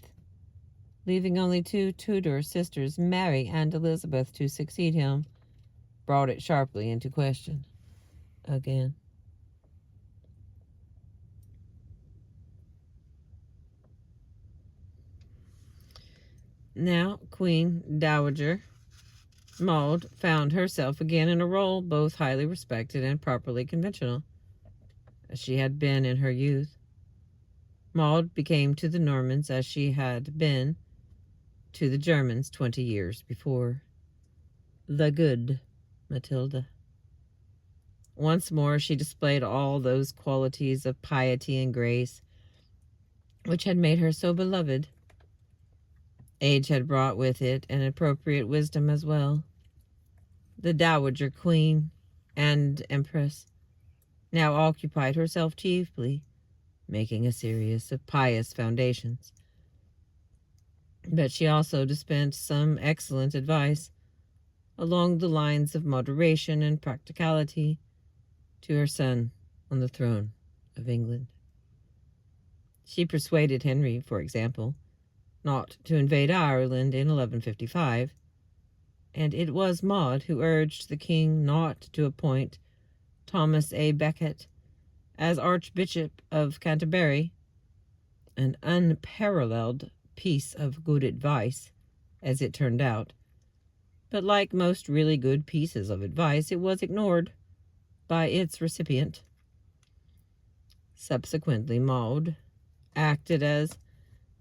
leaving only 2 Tudor sisters, Mary and Elizabeth, to succeed him, brought it sharply into question again. Now, Queen Dowager Maud found herself again in a role both highly respected and properly conventional, as she had been in her youth. Maud became to the Normans as she had been to the Germans 20 years before. The good Matilda. Once more she displayed all those qualities of piety and grace which had made her so beloved. Age had brought with it an appropriate wisdom as well. The Dowager Queen and Empress now occupied herself chiefly making a series of pious foundations. But she also dispensed some excellent advice along the lines of moderation and practicality, to her son on the throne of England. She persuaded Henry, for example, not to invade Ireland in 1155, and it was Maud who urged the king not to appoint Thomas A. Becket as Archbishop of Canterbury, an unparalleled piece of good advice, as it turned out. But like most really good pieces of advice, it was ignored by its recipient. Subsequently, Maud acted as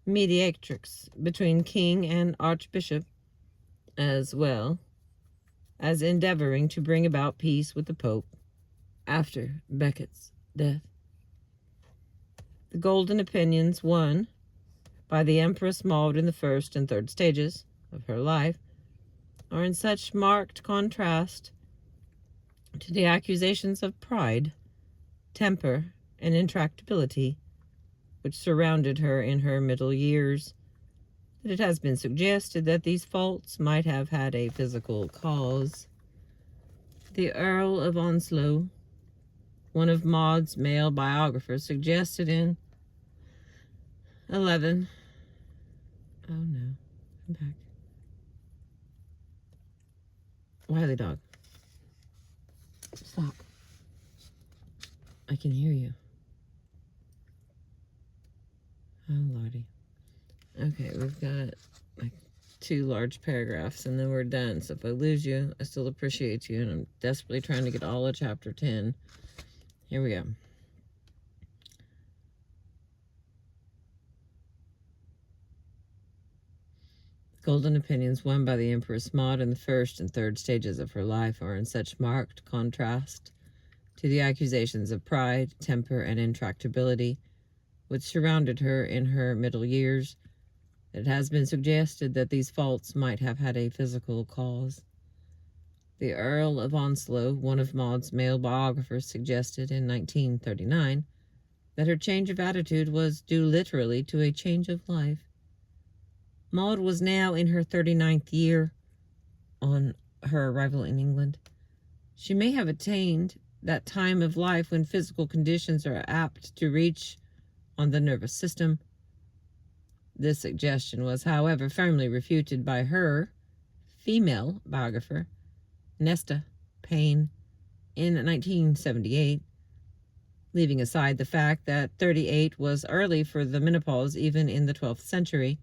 mediatrix between king and archbishop, as well as endeavoring to bring about peace with the Pope after Becket's death. The golden opinions won by the Empress Maud in the first and third stages of her life are in such marked contrast to the accusations of pride, temper, and intractability which surrounded her in her middle years, that it has been suggested that these faults might have had a physical cause. The Earl of Onslow, one of Maud's male biographers, suggested in 11... Oh no, I'm back. Wiley dog. Stop. I can hear you. Oh, Lordy. Okay, we've got like 2 large paragraphs and then we're done. So if I lose you, I still appreciate you, and I'm desperately trying to get all of chapter 10. Here we go. Golden opinions won by the Empress Maud in the first and third stages of her life are in such marked contrast to the accusations of pride, temper, and intractability which surrounded her in her middle years, it has been suggested that these faults might have had a physical cause. The Earl of Onslow, one of Maud's male biographers, suggested in 1939 that her change of attitude was due literally to a change of life. Maud was now in her 39th year on her arrival in England. She may have attained that time of life when physical conditions are apt to reach on the nervous system. This suggestion was, however, firmly refuted by her female biographer, Nesta Payne, in 1978, leaving aside the fact that 38 was early for the menopause even in the 12th century.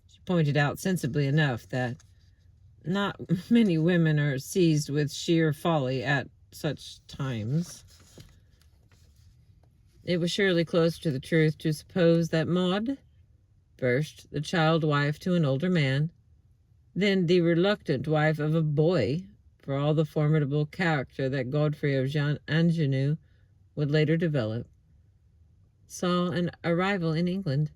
She pointed out sensibly enough that not many women are seized with sheer folly at such times. It was surely close to the truth to suppose that Maud, first the child wife to an older man, then the reluctant wife of a boy, for all the formidable character that Godfrey of Anjou would later develop, saw an arrival in England,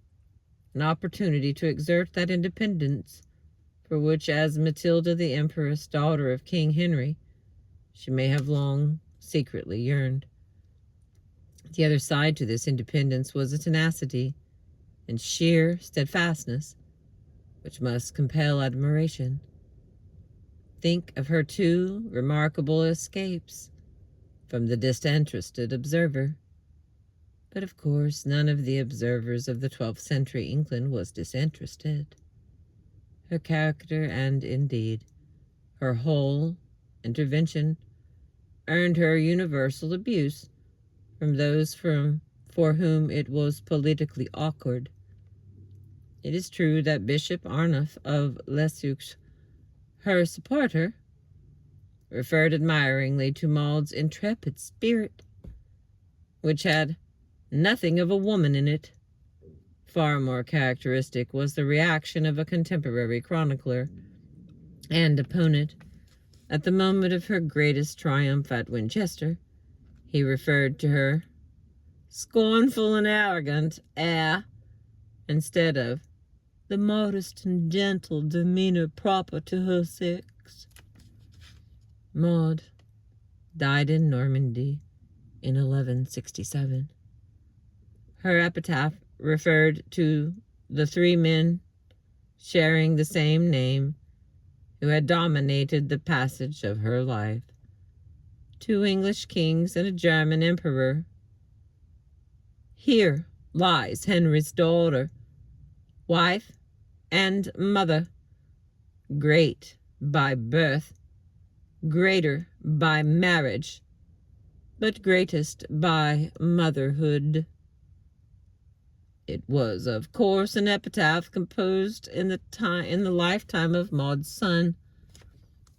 an opportunity to exert that independence for which, as Matilda the Empress, daughter of King Henry, she may have long secretly yearned. The other side to this independence was a tenacity and sheer steadfastness which must compel admiration. Think of her 2 remarkable escapes from the disinterested observer. But of course, none of the observers of the 12th century England was disinterested. Her character, and indeed her whole intervention, earned her universal abuse from those for whom it was politically awkward. It is true that Bishop Arnulf of Lesieux, her supporter, referred admiringly to Maud's intrepid spirit, which had nothing of a woman in it. Far more characteristic was the reaction of a contemporary chronicler and opponent. At the moment of her greatest triumph at Winchester, he referred to her scornful and arrogant air instead of the modest and gentle demeanor proper to her sex. Maud died in Normandy in 1167. Her epitaph referred to the 3 men sharing the same name who had dominated the passage of her life. 2 English kings, and a German emperor. Here lies Henry's daughter, wife and mother, great by birth, greater by marriage, but greatest by motherhood. It was, of course, an epitaph composed in the lifetime of Maud's son.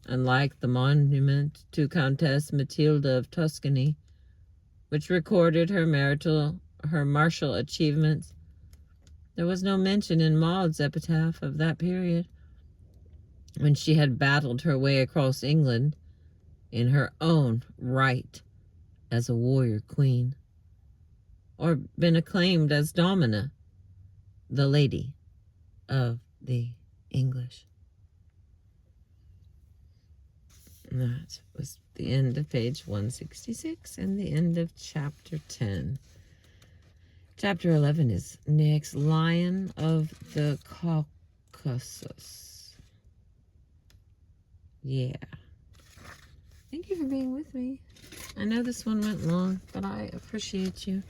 Unlike the monument to Countess Matilda of Tuscany, which recorded her martial achievements, there was no mention in Maud's epitaph of that period, when she had battled her way across England in her own right as a warrior queen, or been acclaimed as Domina, the Lady of the English. And that was the end of page 166 and the end of chapter 10. Chapter 11 is next, Lion of the Caucasus. Yeah. Thank you for being with me. I know this one went long, but I appreciate you.